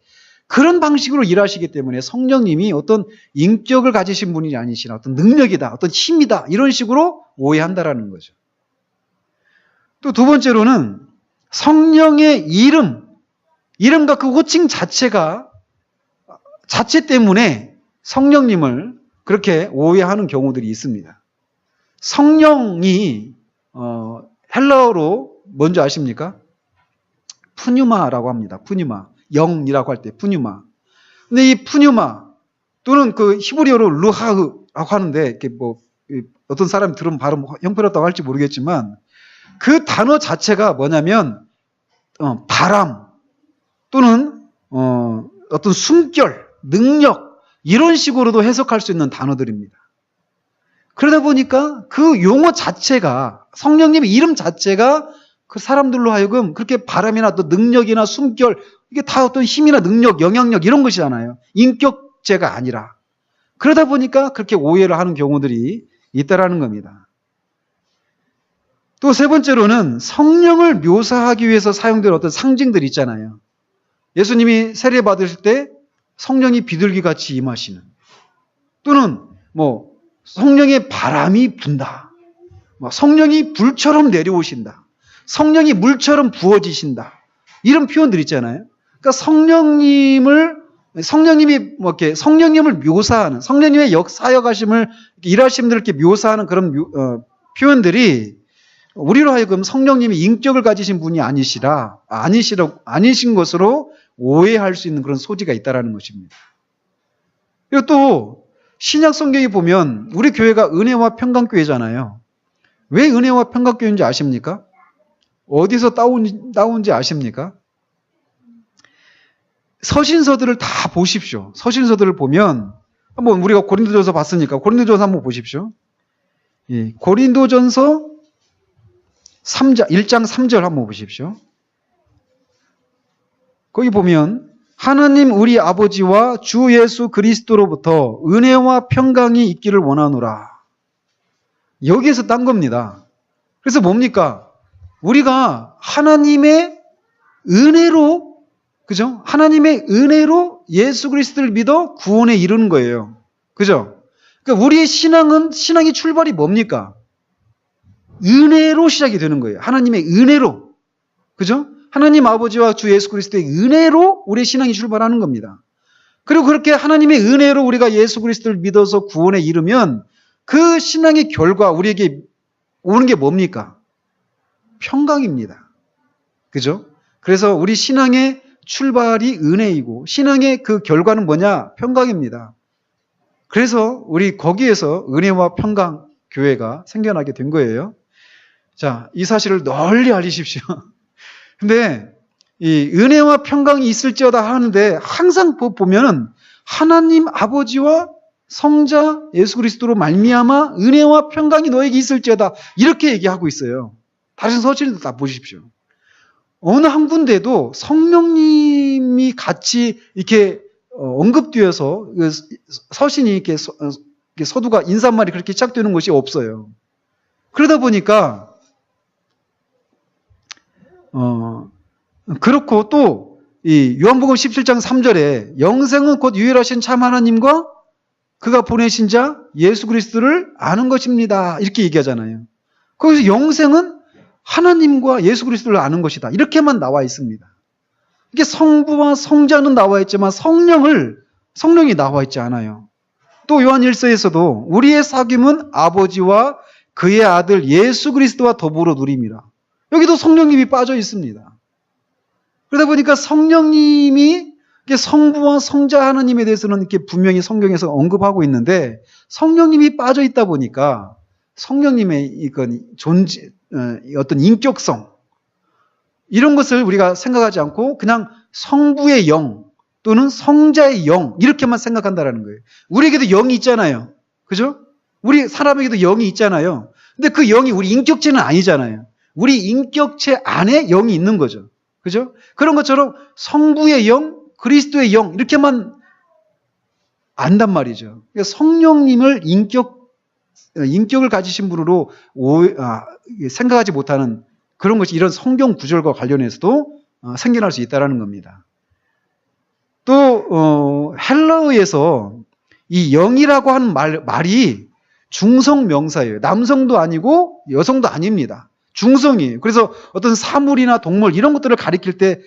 그런 방식으로 일하시기 때문에 성령님이 어떤 인격을 가지신 분이 아니시나 어떤 능력이다, 어떤 힘이다 이런 식으로 오해한다라는 거죠. 또 두 번째로는 성령의 이름과 그 호칭 자체 때문에 성령님을 그렇게 오해하는 경우들이 있습니다. 성령이 헬라어로 뭔지 아십니까? 푸뉴마라고 합니다. 푸뉴마. 영이라고 할 때 푸뉴마. 근데 이 푸뉴마 또는 그 히브리어로 르하흐라고 하는데 이렇게 뭐 어떤 사람이 들으면 발음 형편없다고 할지 모르겠지만 그 단어 자체가 뭐냐면 바람 또는 어떤 숨결, 능력 이런 식으로도 해석할 수 있는 단어들입니다. 그러다 보니까 그 용어 자체가 성령님의 이름 자체가 그 사람들로 하여금 그렇게 바람이나 또 능력이나 숨결 이게 다 어떤 힘이나 능력, 영향력 이런 것이잖아요. 인격체가 아니라. 그러다 보니까 그렇게 오해를 하는 경우들이 있다라는 겁니다. 또 세 번째로는 성령을 묘사하기 위해서 사용된 어떤 상징들이 있잖아요. 예수님이 세례 받으실 때 성령이 비둘기같이 임하시는, 또는 뭐 성령의 바람이 분다, 성령이 불처럼 내려오신다, 성령이 물처럼 부어지신다 이런 표현들 있잖아요. 그러니까 성령님이 뭐 이렇게 성령님을 묘사하는, 성령님의 사역하심을 일하심들을 이렇게 묘사하는 그런 표현들이 우리로 하여금 성령님이 인격을 가지신 분이 아니신 것으로 오해할 수 있는 그런 소지가 있다라는 것입니다. 그리고 또 신약 성경에 보면 우리 교회가 은혜와 평강교회잖아요. 왜 은혜와 평강교회인지 아십니까? 어디서 따온지 아십니까? 서신서들을 다 보십시오. 서신서들을 보면 한번 우리가 고린도전서 봤으니까 고린도전서 한번 보십시오. 예, 고린도전서 1장 3절 한번 보십시오. 거기 보면 하나님 우리 아버지와 주 예수 그리스도로부터 은혜와 평강이 있기를 원하노라. 여기에서 딴 겁니다. 그래서 뭡니까? 우리가 하나님의 은혜로, 그죠? 하나님의 은혜로 예수 그리스도를 믿어 구원에 이르는 거예요. 그죠? 그러니까 우리의 신앙이 출발이 뭡니까? 은혜로 시작이 되는 거예요. 하나님의 은혜로. 그죠? 하나님 아버지와 주 예수 그리스도의 은혜로 우리의 신앙이 출발하는 겁니다. 그리고 그렇게 하나님의 은혜로 우리가 예수 그리스도를 믿어서 구원에 이르면 그 신앙의 결과 우리에게 오는 게 뭡니까? 평강입니다. 그죠? 그래서 우리 신앙의 출발이 은혜이고 신앙의 그 결과는 뭐냐? 평강입니다. 그래서 우리 거기에서 은혜와 평강 교회가 생겨나게 된 거예요. 자, 이 사실을 널리 알리십시오. 근데 이 은혜와 평강이 있을지어다 하는데 항상 보면은 하나님 아버지와 성자 예수 그리스도로 말미암아 은혜와 평강이 너에게 있을지어다 이렇게 얘기하고 있어요. 다른 서신도 다 보십시오. 어느 한 군데도 성령님이 같이 이렇게 언급되어서 서신이 이렇게 서두가 인사말이 그렇게 시작되는 것이 없어요. 그러다 보니까 그렇고 또 이 요한복음 17장 3절에 영생은 곧 유일하신 참 하나님과 그가 보내신 자 예수 그리스도를 아는 것입니다. 이렇게 얘기하잖아요. 거기서 영생은 하나님과 예수 그리스도를 아는 것이다. 이렇게만 나와 있습니다. 이게 성부와 성자는 나와 있지만 성령이 나와 있지 않아요. 또 요한 1서에서도 우리의 사귐은 아버지와 그의 아들 예수 그리스도와 더불어 누림이라. 여기도 성령님이 빠져 있습니다. 그러다 보니까 성령님이 성부와 성자 하나님에 대해서는 이렇게 분명히 성경에서 언급하고 있는데 성령님이 빠져 있다 보니까 성령님의 이건 존재, 어떤 인격성 이런 것을 우리가 생각하지 않고 그냥 성부의 영 또는 성자의 영 이렇게만 생각한다라는 거예요. 우리에게도 영이 있잖아요. 그죠? 우리 사람에게도 영이 있잖아요. 근데 그 영이 우리 인격체는 아니잖아요. 우리 인격체 안에 영이 있는 거죠. 그죠? 그런 것처럼 성부의 영, 그리스도의 영 이렇게만 안단 말이죠. 그러니까 성령님을 인격을 가지신 분으로 생각하지 못하는 그런 것이 이런 성경 구절과 관련해서도 생겨날 수 있다는 겁니다. 또 헬라어에서 이 영이라고 하는 말이 중성 명사예요. 남성도 아니고 여성도 아닙니다. 중성이에요. 그래서 어떤 사물이나 동물 이런 것들을 가리킬 때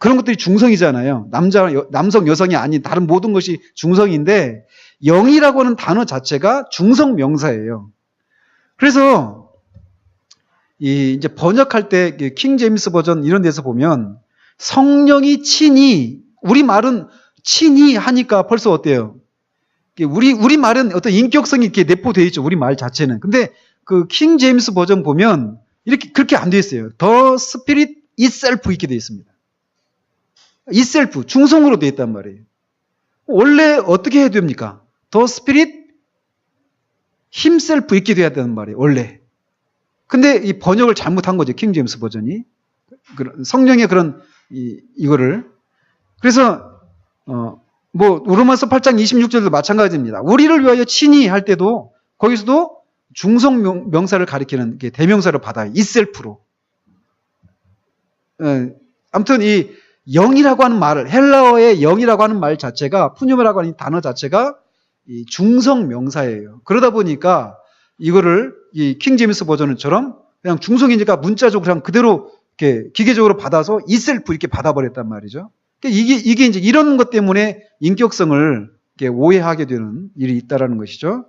그런 것들이 중성이잖아요. 남성, 여성이 아닌 다른 모든 것이 중성인데 영이라고 하는 단어 자체가 중성 명사예요. 그래서 이제 번역할 때 킹 제임스 버전 이런 데서 보면 성령이 친히 우리 말은 친히 하니까 벌써 어때요? 우리 말은 어떤 인격성이 이렇게 내포되어 있죠. 우리 말 자체는. 근데 그 킹 제임스 버전 보면 이렇게 그렇게 안 되어 있어요. The Spirit itself 이렇게 되어 있습니다. itself 중성으로 되어 있단 말이에요. 원래 어떻게 해야 됩니까? The Spirit himself 이렇게 돼야 되는 말이에요. 원래. 근데 이 번역을 잘못한 거죠. 킹 제임스 버전이. 성령의 그런 이거를. 그래서 뭐 로마서 8장 26절도 마찬가지입니다. 우리를 위하여 친히 할 때도 거기서도 중성 명사를 가리키는 대명사를 받아요. itself로. 아무튼 이 영이라고 하는 말을 헬라어의 영이라고 하는 말 자체가 푸뉴메라고 하는 단어 자체가 이 중성 명사예요. 그러다 보니까 이거를 이 킹 제임스 버전처럼 그냥 중성이니까 문자적으로 그냥 그대로 이렇게 기계적으로 받아서 itself 이렇게 받아버렸단 말이죠. 이게 이제 이런 것 때문에 인격성을 이렇게 오해하게 되는 일이 있다라는 것이죠.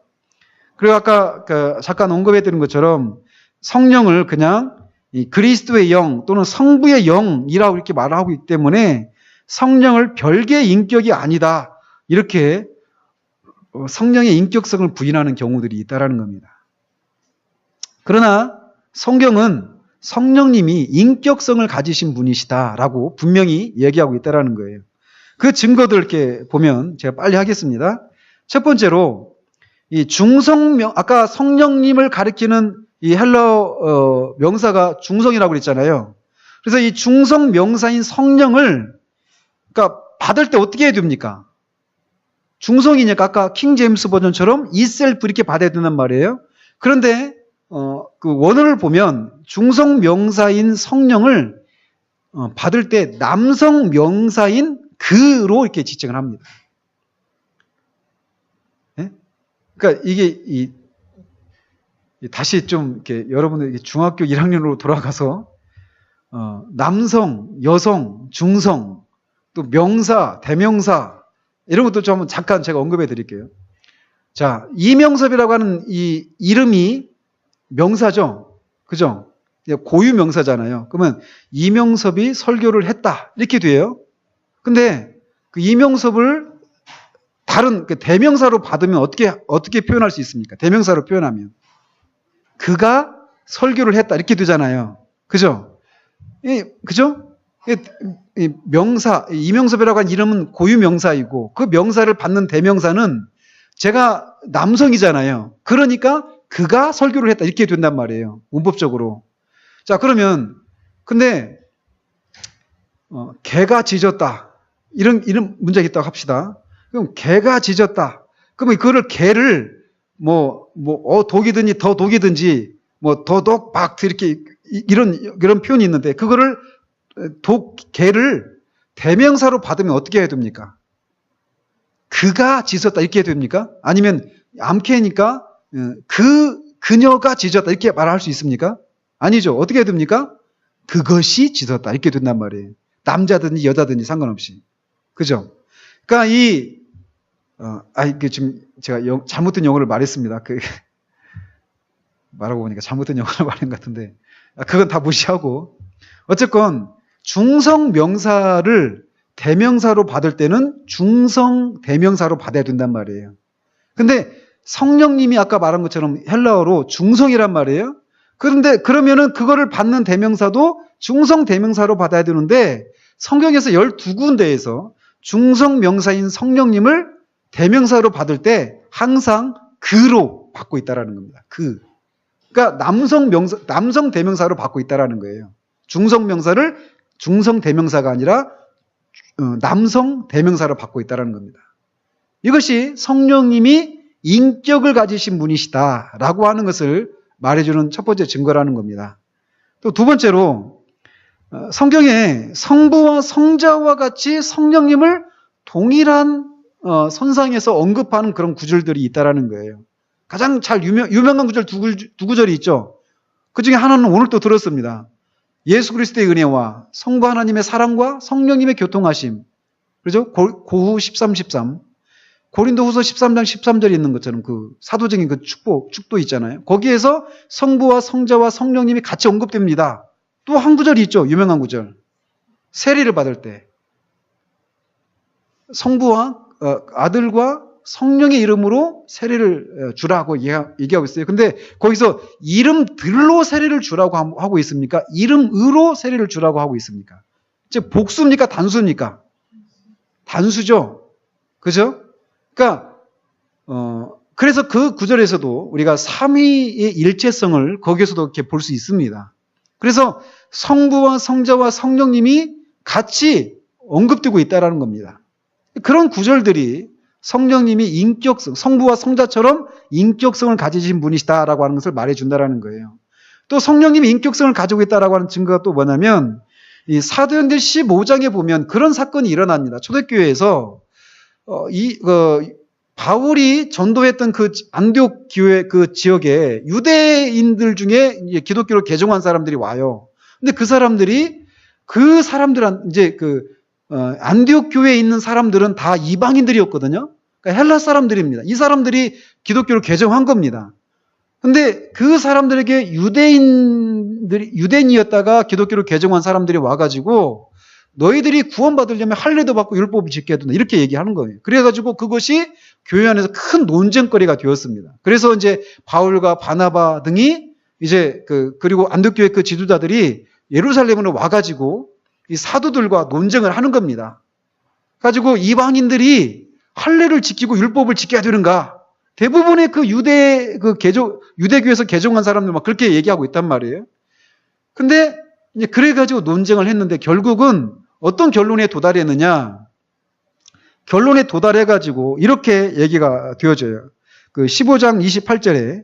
그리고 아까 잠깐 언급해드린 것처럼 성령을 그냥 이 그리스도의 영 또는 성부의 영이라고 이렇게 말하고 있기 때문에 성령을 별개의 인격이 아니다. 이렇게 성령의 인격성을 부인하는 경우들이 있다라는 겁니다. 그러나 성경은 성령님이 인격성을 가지신 분이시다라고 분명히 얘기하고 있다라는 거예요. 그 증거들 이렇게 보면 제가 빨리 하겠습니다. 첫 번째로 이 중성명 아까 성령님을 가리키는 이 헬라어 명사가 중성이라고 그랬잖아요. 그래서 이 중성 명사인 성령을 그러니까 받을 때 어떻게 해야 됩니까? 중성이니까 아까 킹 제임스 버전처럼 itself 이렇게 받아야 된단 말이에요. 그런데 그 원어를 보면 중성 명사인 성령을 받을 때 남성 명사인 그로 이렇게 지칭을 합니다. 네? 그러니까 이게 다시 좀 이렇게 여러분들 중학교 1학년으로 돌아가서 남성, 여성, 중성, 또 명사, 대명사 이런 것도 좀 잠깐 제가 언급해 드릴게요. 자, 이명섭이라고 하는 이 이름이 명사죠. 그죠? 고유 명사잖아요. 그러면 이명섭이 설교를 했다. 이렇게 돼요. 근데 그 이명섭을 다른 대명사로 받으면 어떻게 표현할 수 있습니까? 대명사로 표현하면. 그가 설교를 했다. 이렇게 되잖아요. 그죠? 그죠? 명사, 이명섭이라고 하는 이름은 고유 명사이고 그 명사를 받는 대명사는 제가 남성이잖아요. 그러니까 그가 설교를 했다. 이렇게 된단 말이에요. 문법적으로. 자, 그러면, 근데, 개가 짖었다. 이런 문제가 있다고 합시다. 그럼 개가 짖었다. 그러면 그거를 개를, 독이든지 더 독이든지, 더독박 이렇게, 이런 표현이 있는데, 그거를, 개를 대명사로 받으면 어떻게 해야 됩니까? 그가 짖었다. 이렇게 해야 됩니까? 아니면, 암캐니까, 그녀가 짖었다. 이렇게 말할 수 있습니까? 아니죠. 어떻게 됩니까? 그것이 지었다. 이렇게 된단 말이에요. 남자든지 여자든지 상관없이. 그죠? 그러니까 이게 지금 제가 잘못된 용어를 말했습니다. 말하고 보니까 잘못된 용어를 말한 것 같은데. 그건 다 무시하고. 어쨌건, 중성 명사를 대명사로 받을 때는 중성 대명사로 받아야 된단 말이에요. 근데 성령님이 아까 말한 것처럼 헬라어로 중성이란 말이에요. 그런데 그러면은 그거를 받는 대명사도 중성 대명사로 받아야 되는데 성경에서 12군데에서 중성 명사인 성령님을 대명사로 받을 때 항상 그로 받고 있다라는 겁니다. 그러니까 남성 대명사로 받고 있다라는 거예요. 중성 명사를 중성 대명사가 아니라 남성 대명사로 받고 있다라는 겁니다. 이것이 성령님이 인격을 가지신 분이시다라고 하는 것을 말해주는 첫 번째 증거라는 겁니다. 또 두 번째로 성경에 성부와 성자와 같이 성령님을 동일한 선상에서 언급하는 그런 구절들이 있다라는 거예요. 가장 잘 유명한 구절 두 구절이 있죠. 그 중에 하나는 오늘 또 들었습니다. 예수 그리스도의 은혜와 성부 하나님의 사랑과 성령님의 교통하심. 그렇죠? 고후 13, 13. 고린도후서 13장 13절에 있는 것처럼 그 사도적인 그 축도 있잖아요. 거기에서 성부와 성자와 성령님이 같이 언급됩니다. 또 한 구절이 있죠. 유명한 구절. 세례를 받을 때 성부와 아들과 성령의 이름으로 세례를 주라고 얘기하고 있어요. 근데 거기서 이름들로 세례를 주라고 하고 있습니까? 이름으로 세례를 주라고 하고 있습니까? 즉 복수입니까? 단수입니까? 단수죠. 그죠? 그러니까 그래서 그 구절에서도 우리가 삼위의 일체성을 거기에서도 이렇게 볼 수 있습니다. 그래서 성부와 성자와 성령님이 같이 언급되고 있다라는 겁니다. 그런 구절들이 성령님이 인격성, 성부와 성자처럼 인격성을 가지신 분이시다라고 하는 것을 말해준다라는 거예요. 또 성령님이 인격성을 가지고 있다라고 하는 증거가 또 뭐냐면 이 사도행전 15장에 보면 그런 사건이 일어납니다. 초대교회에서 바울이 전도했던 그 안디옥 교회 그 지역에 유대인들 중에 이제 기독교로 개종한 사람들이 와요. 근데 그 사람들이 이제 안디옥 교회에 있는 사람들은 다 이방인들이었거든요. 그러니까 헬라 사람들입니다. 이 사람들이 기독교로 개종한 겁니다. 근데 그 사람들에게 유대인이었다가 기독교로 개종한 사람들이 와가지고 너희들이 구원받으려면 할례도 받고 율법을 지켜야 된다. 이렇게 얘기하는 거예요. 그래가지고 그것이 교회 안에서 큰 논쟁거리가 되었습니다. 그래서 이제 바울과 바나바 등이 이제 그리고 안디옥교회 그 지도자들이 예루살렘으로 와가지고 이 사도들과 논쟁을 하는 겁니다. 가지고 이방인들이 할례를 지키고 율법을 지켜야 되는가? 대부분의 유대교에서 개종한 사람들 막 그렇게 얘기하고 있단 말이에요. 근데 이제 그래가지고 논쟁을 했는데 결국은 어떤 결론에 도달했느냐? 결론에 도달해가지고 이렇게 얘기가 되어져요. 그 15장 28절에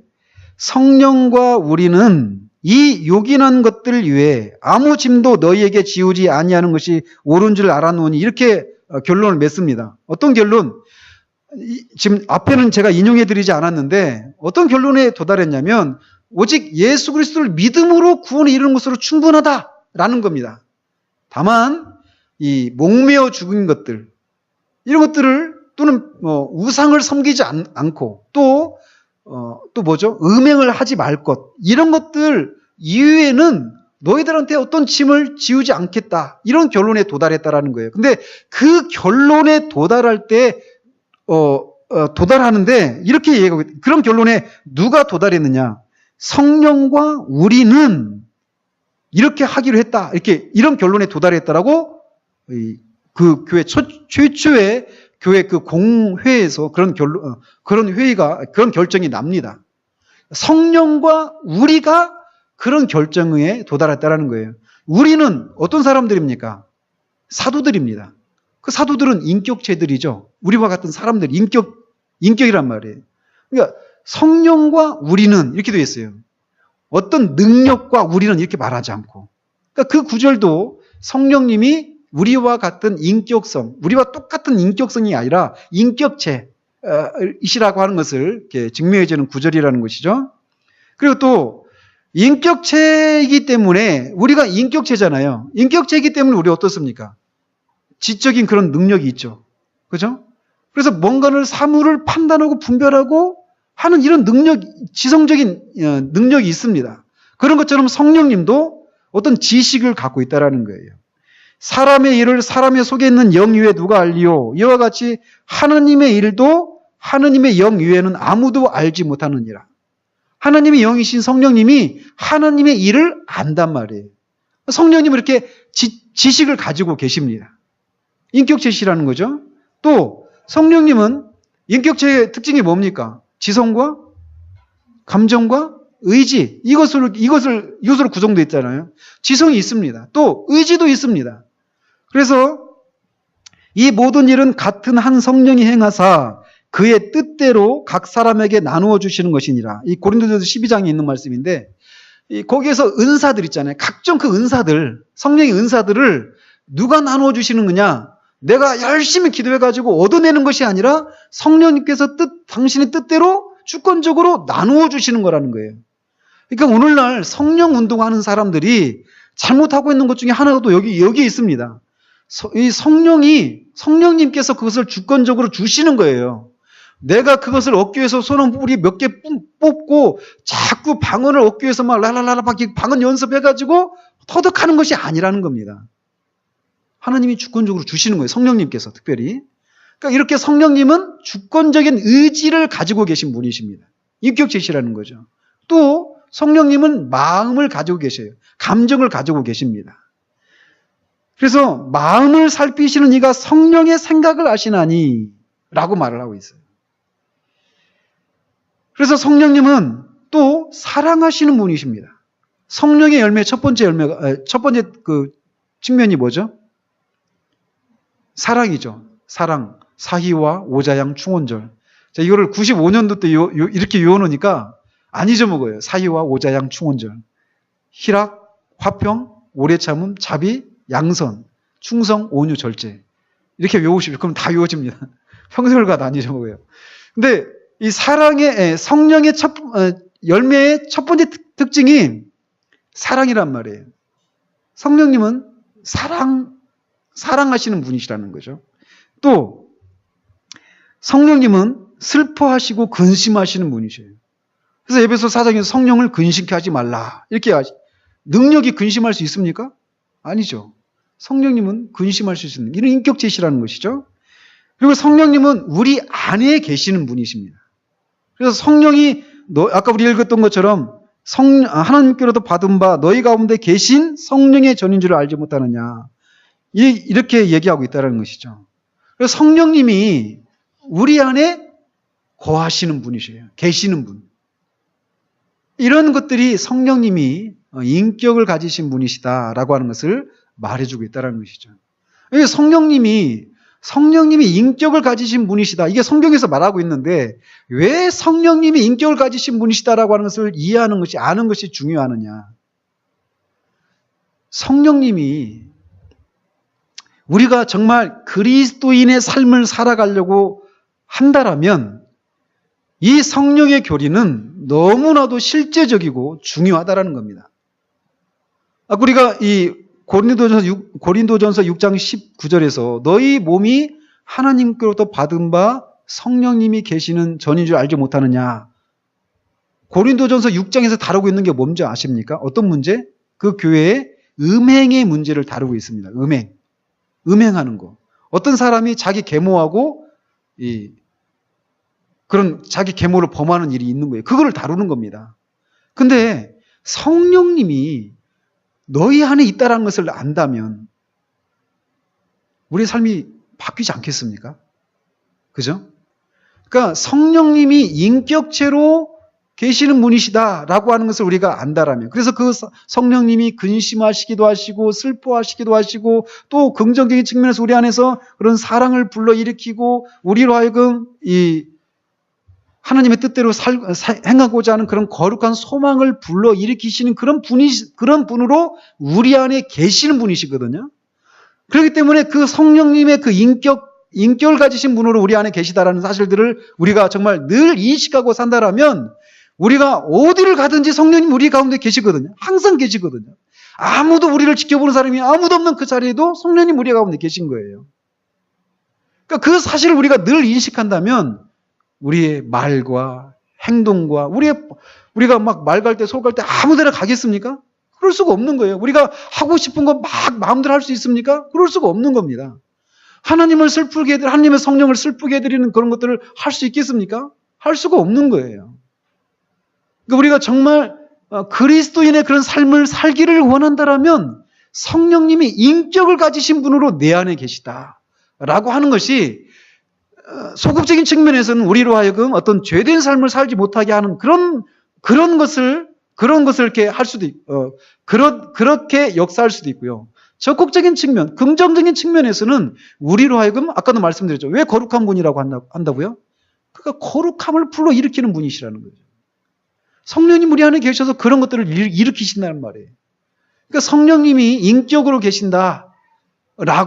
성령과 우리는 이 요긴한 것들 위에 아무 짐도 너희에게 지우지 아니하는 것이 옳은 줄 알았노니 이렇게 결론을 맺습니다. 어떤 결론? 지금 앞에는 제가 인용해드리지 않았는데 어떤 결론에 도달했냐면 오직 예수 그리스도를 믿음으로 구원에 이르는 것으로 충분하다라는 겁니다. 다만 이 목매어 죽은 것들 이런 것들을 또는 우상을 섬기지 않고 또 뭐죠? 음행을 하지 말 것 이런 것들 이외에는 너희들한테 어떤 짐을 지우지 않겠다 이런 결론에 도달했다라는 거예요. 근데 그 결론에 도달할 때 도달하는데 이렇게 얘기하고 그런 결론에 누가 도달했느냐? 성령과 우리는 이렇게 하기로 했다. 이런 결론에 도달했다라고 그 교회 최초의 교회 그 공회에서 그런 결정이 납니다. 성령과 우리가 그런 결정에 도달했다라는 거예요. 우리는 어떤 사람들입니까? 사도들입니다. 그 사도들은 인격체들이죠. 우리와 같은 사람들, 인격이란 말이에요. 그러니까 성령과 우리는 이렇게 되어 있어요. 어떤 능력과 우리는 이렇게 말하지 않고. 그러니까 그 구절도 성령님이 우리와 같은 인격성, 우리와 똑같은 인격성이 아니라 인격체이시라고 하는 것을 이렇게 증명해주는 구절이라는 것이죠. 그리고 또 인격체이기 때문에 우리가 인격체잖아요. 인격체이기 때문에 우리 어떻습니까? 지적인 그런 능력이 있죠. 그죠? 그래서 뭔가를 사물을 판단하고 분별하고 하는 이런 능력, 지성적인 능력이 있습니다. 그런 것처럼 성령님도 어떤 지식을 갖고 있다라는 거예요. 사람의 일을 사람의 속에 있는 영 위에 누가 알리요? 이와 같이 하나님의 일도 하나님의 영 위에는 아무도 알지 못하느니라. 하나님의 영이신 성령님이 하나님의 일을 안단 말이에요. 성령님은 이렇게 지식을 가지고 계십니다. 인격체시라는 거죠. 또 성령님은 인격체의 특징이 뭡니까? 지성과 감정과 의지, 이것으로 구성되어 있잖아요. 지성이 있습니다. 또 의지도 있습니다. 그래서 이 모든 일은 같은 한 성령이 행하사 그의 뜻대로 각 사람에게 나누어 주시는 것이니라. 이 고린도전서 12장에 있는 말씀인데, 거기에서 은사들 있잖아요. 각종 그 은사들, 성령의 은사들을 누가 나누어 주시는 거냐? 내가 열심히 기도해가지고 얻어내는 것이 아니라 성령님께서 당신의 뜻대로 주권적으로 나누어 주시는 거라는 거예요. 그러니까 오늘날 성령 운동하는 사람들이 잘못하고 있는 것 중에 하나도 여기 있습니다. 이 성령님께서 그것을 주권적으로 주시는 거예요. 내가 그것을 얻기 위해서 소나무뿌리 몇 개 뽑고 자꾸 방언을 얻기 위해서 막 라라라라 방언 연습해가지고 터득하는 것이 아니라는 겁니다. 하나님이 주권적으로 주시는 거예요. 성령님께서 특별히. 그러니까 이렇게 성령님은 주권적인 의지를 가지고 계신 분이십니다. 인격체시라는 거죠. 또 성령님은 마음을 가지고 계셔요. 감정을 가지고 계십니다. 그래서 마음을 살피시는 이가 성령의 생각을 아시나니 라고 말을 하고 있어요. 그래서 성령님은 또 사랑하시는 분이십니다. 성령의 열매 첫 번째 그 측면이 뭐죠? 사랑이죠. 사랑, 사희와 오자양 충원절. 자, 이거를 95년도 때 이렇게 외워놓으니까 안 잊어먹어요. 사희와 오자양 충원절. 희락, 화평, 오래 참음, 자비, 양선, 충성, 온유, 절제. 이렇게 외우시면 그럼 다 외워집니다. 평생을 가도 안 잊어먹어요. 근데 이 성령의 열매의 첫 번째 특징이 사랑이란 말이에요. 성령님은 사랑하시는 분이시라는 거죠. 또 성령님은 슬퍼하시고 근심하시는 분이셔요. 그래서 에베소 4장에서 성령을 근심케 하지 말라. 이렇게 능력이 근심할 수 있습니까? 아니죠. 성령님은 근심할 수 있는 이런 인격체시라는 것이죠. 그리고 성령님은 우리 안에 계시는 분이십니다. 그래서 성령이 아까 우리 읽었던 것처럼 하나님께로도 받은 바 너희 가운데 계신 성령의 전인 줄을 알지 못하느냐. 이렇게 얘기하고 있다는 것이죠. 그래서 성령님이 우리 안에 거하시는 분이셔요. 계시는 분. 이런 것들이 성령님이 인격을 가지신 분이시다라고 하는 것을 말해주고 있다는 것이죠. 성령님이 인격을 가지신 분이시다. 이게 성경에서 말하고 있는데 왜 성령님이 인격을 가지신 분이시다라고 하는 것을 이해하는 것이 아는 것이 중요하느냐. 성령님이 우리가 정말 그리스도인의 삶을 살아가려고 한다라면 이 성령의 교리는 너무나도 실제적이고 중요하다라는 겁니다. 우리가 이 고린도전서 6장 19절에서 너희 몸이 하나님께로부터 받은 바 성령님이 계시는 전인 줄 알지 못하느냐. 고린도전서 6장에서 다루고 있는 게 뭔지 아십니까? 어떤 문제? 그 교회의 음행의 문제를 다루고 있습니다. 음행하는 거. 어떤 사람이 자기 계모하고 그런 자기 계모를 범하는 일이 있는 거예요. 그거를 다루는 겁니다. 근데 성령님이 너희 안에 있다는 것을 안다면 우리의 삶이 바뀌지 않겠습니까? 그죠? 그러니까 성령님이 인격체로 계시는 분이시다라고 하는 것을 우리가 안다라면, 그래서 그 성령님이 근심하시기도 하시고 슬퍼하시기도 하시고 또 긍정적인 측면에서 우리 안에서 그런 사랑을 불러일으키고 우리로 하여금 이 하나님의 뜻대로 행하고자 하는 그런 거룩한 소망을 불러일으키시는 그런 분으로 우리 안에 계시는 분이시거든요. 그렇기 때문에 그 성령님의 그 인격을 가지신 분으로 우리 안에 계시다라는 사실들을 우리가 정말 늘 인식하고 산다라면 우리가 어디를 가든지 성령님 우리 가운데 계시거든요. 항상 계시거든요. 아무도 우리를 지켜보는 사람이 아무도 없는 그 자리에도 성령님 우리 가운데 계신 거예요. 그러니까 그 사실을 우리가 늘 인식한다면 우리의 말과 행동과 우리가 막 말 갈 때, 속 갈 때 아무 데나 가겠습니까? 그럴 수가 없는 거예요. 우리가 하고 싶은 거 막 마음대로 할 수 있습니까? 그럴 수가 없는 겁니다. 하나님을 슬프게 해드리는, 하나님의 성령을 슬프게 해드리는 그런 것들을 할 수 있겠습니까? 할 수가 없는 거예요. 그러니까 우리가 정말 그리스도인의 그런 삶을 살기를 원한다라면 성령님이 인격을 가지신 분으로 내 안에 계시다라고 하는 것이 소극적인 측면에서는 우리로 하여금 어떤 죄된 삶을 살지 못하게 하는 그런 것을 이렇게 할 수도 있고, 그렇게 역사할 수도 있고요. 적극적인 측면, 긍정적인 측면에서는 우리로 하여금, 아까도 말씀드렸죠. 왜 거룩한 분이라고 한다고요? 그러니까 거룩함을 불러일으키는 분이시라는 거죠. 성령님 우리 안에 계셔서 그런 것들을 일으키신다는 말이에요. 그러니까 성령님이 인격으로 계신다라고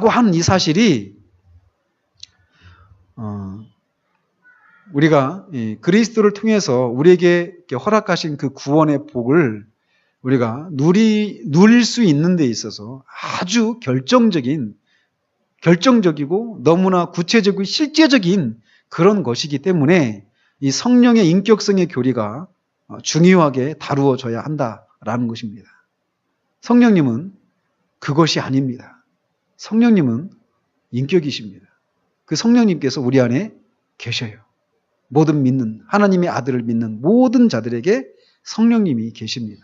하는 이 사실이 우리가 그리스도를 통해서 우리에게 허락하신 그 구원의 복을 우리가 누릴 수 있는 데 있어서 아주 결정적이고 너무나 구체적이고 실제적인 그런 것이기 때문에 이 성령의 인격성의 교리가 중요하게 다루어져야 한다라는 것입니다. 성령님은 그것이 아닙니다. 성령님은 인격이십니다. 그 성령님께서 우리 안에 계셔요. 모든 믿는, 하나님의 아들을 믿는 모든 자들에게 성령님이 계십니다.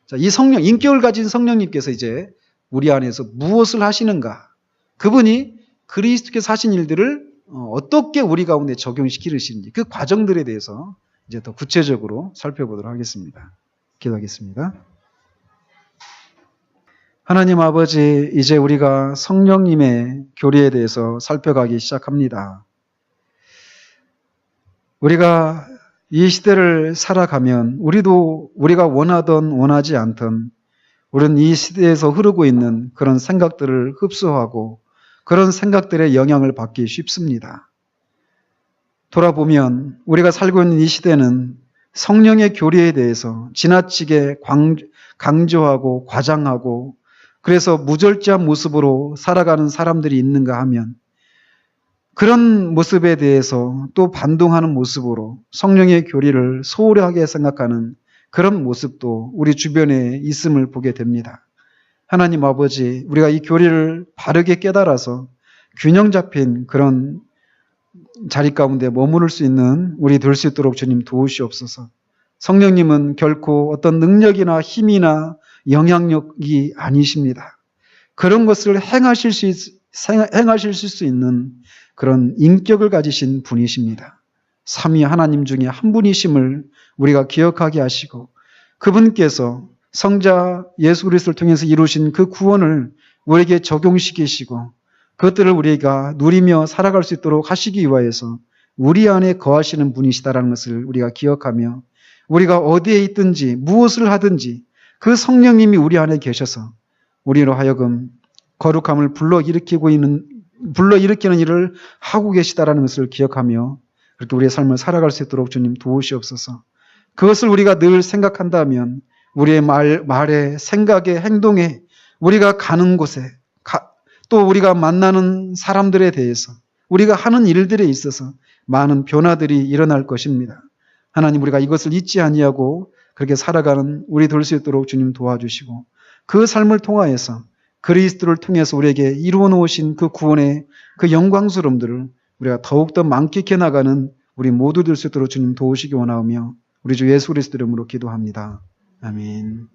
자, 이 성령, 인격을 가진 성령님께서 이제 우리 안에서 무엇을 하시는가? 그분이 그리스도께서 하신 일들을 어떻게 우리 가운데 적용시키시는지 그 과정들에 대해서 이제 더 구체적으로 살펴보도록 하겠습니다. 기도하겠습니다. 하나님 아버지, 이제 우리가 성령님의 교리에 대해서 살펴가기 시작합니다. 우리가 이 시대를 살아가면 우리가 원하든 원하지 않든 우리는 이 시대에서 흐르고 있는 그런 생각들을 흡수하고 그런 생각들의 영향을 받기 쉽습니다. 돌아보면 우리가 살고 있는 이 시대는 성령의 교리에 대해서 지나치게 강조하고 과장하고 그래서 무절제한 모습으로 살아가는 사람들이 있는가 하면 그런 모습에 대해서 또 반동하는 모습으로 성령의 교리를 소홀하게 생각하는 그런 모습도 우리 주변에 있음을 보게 됩니다. 하나님 아버지, 우리가 이 교리를 바르게 깨달아서 균형 잡힌 그런 자리 가운데 머무를 수 있는 우리 될 수 있도록 주님 도우시옵소서. 성령님은 결코 어떤 능력이나 힘이나 영향력이 아니십니다. 그런 것을 행하실 수 있는 그런 인격을 가지신 분이십니다. 삼위 하나님 중에 한 분이심을 우리가 기억하게 하시고 그분께서 성자 예수 그리스도를 통해서 이루신 그 구원을 우리에게 적용시키시고 그것들을 우리가 누리며 살아갈 수 있도록 하시기 위하여서 우리 안에 거하시는 분이시다라는 것을 우리가 기억하며 우리가 어디에 있든지 무엇을 하든지 그 성령님이 우리 안에 계셔서 우리로 하여금 거룩함을 불러일으키는 일을 하고 계시다라는 것을 기억하며 그렇게 우리의 삶을 살아갈 수 있도록 주님 도우시옵소서. 그것을 우리가 늘 생각한다면 우리의 말에, 생각에, 행동에, 우리가 가는 곳에, 또 우리가 만나는 사람들에 대해서, 우리가 하는 일들에 있어서 많은 변화들이 일어날 것입니다. 하나님, 우리가 이것을 잊지 아니하고 그렇게 살아가는 우리 될 수 있도록 주님 도와주시고 그 삶을 통하여서 그리스도를 통해서 우리에게 이루어 놓으신 그 구원의 그 영광스러움들을 우리가 더욱더 만끽해 나가는 우리 모두 될 수 있도록 주님 도우시기 원하오며 우리 주 예수 그리스도 이름으로 기도합니다. 아멘.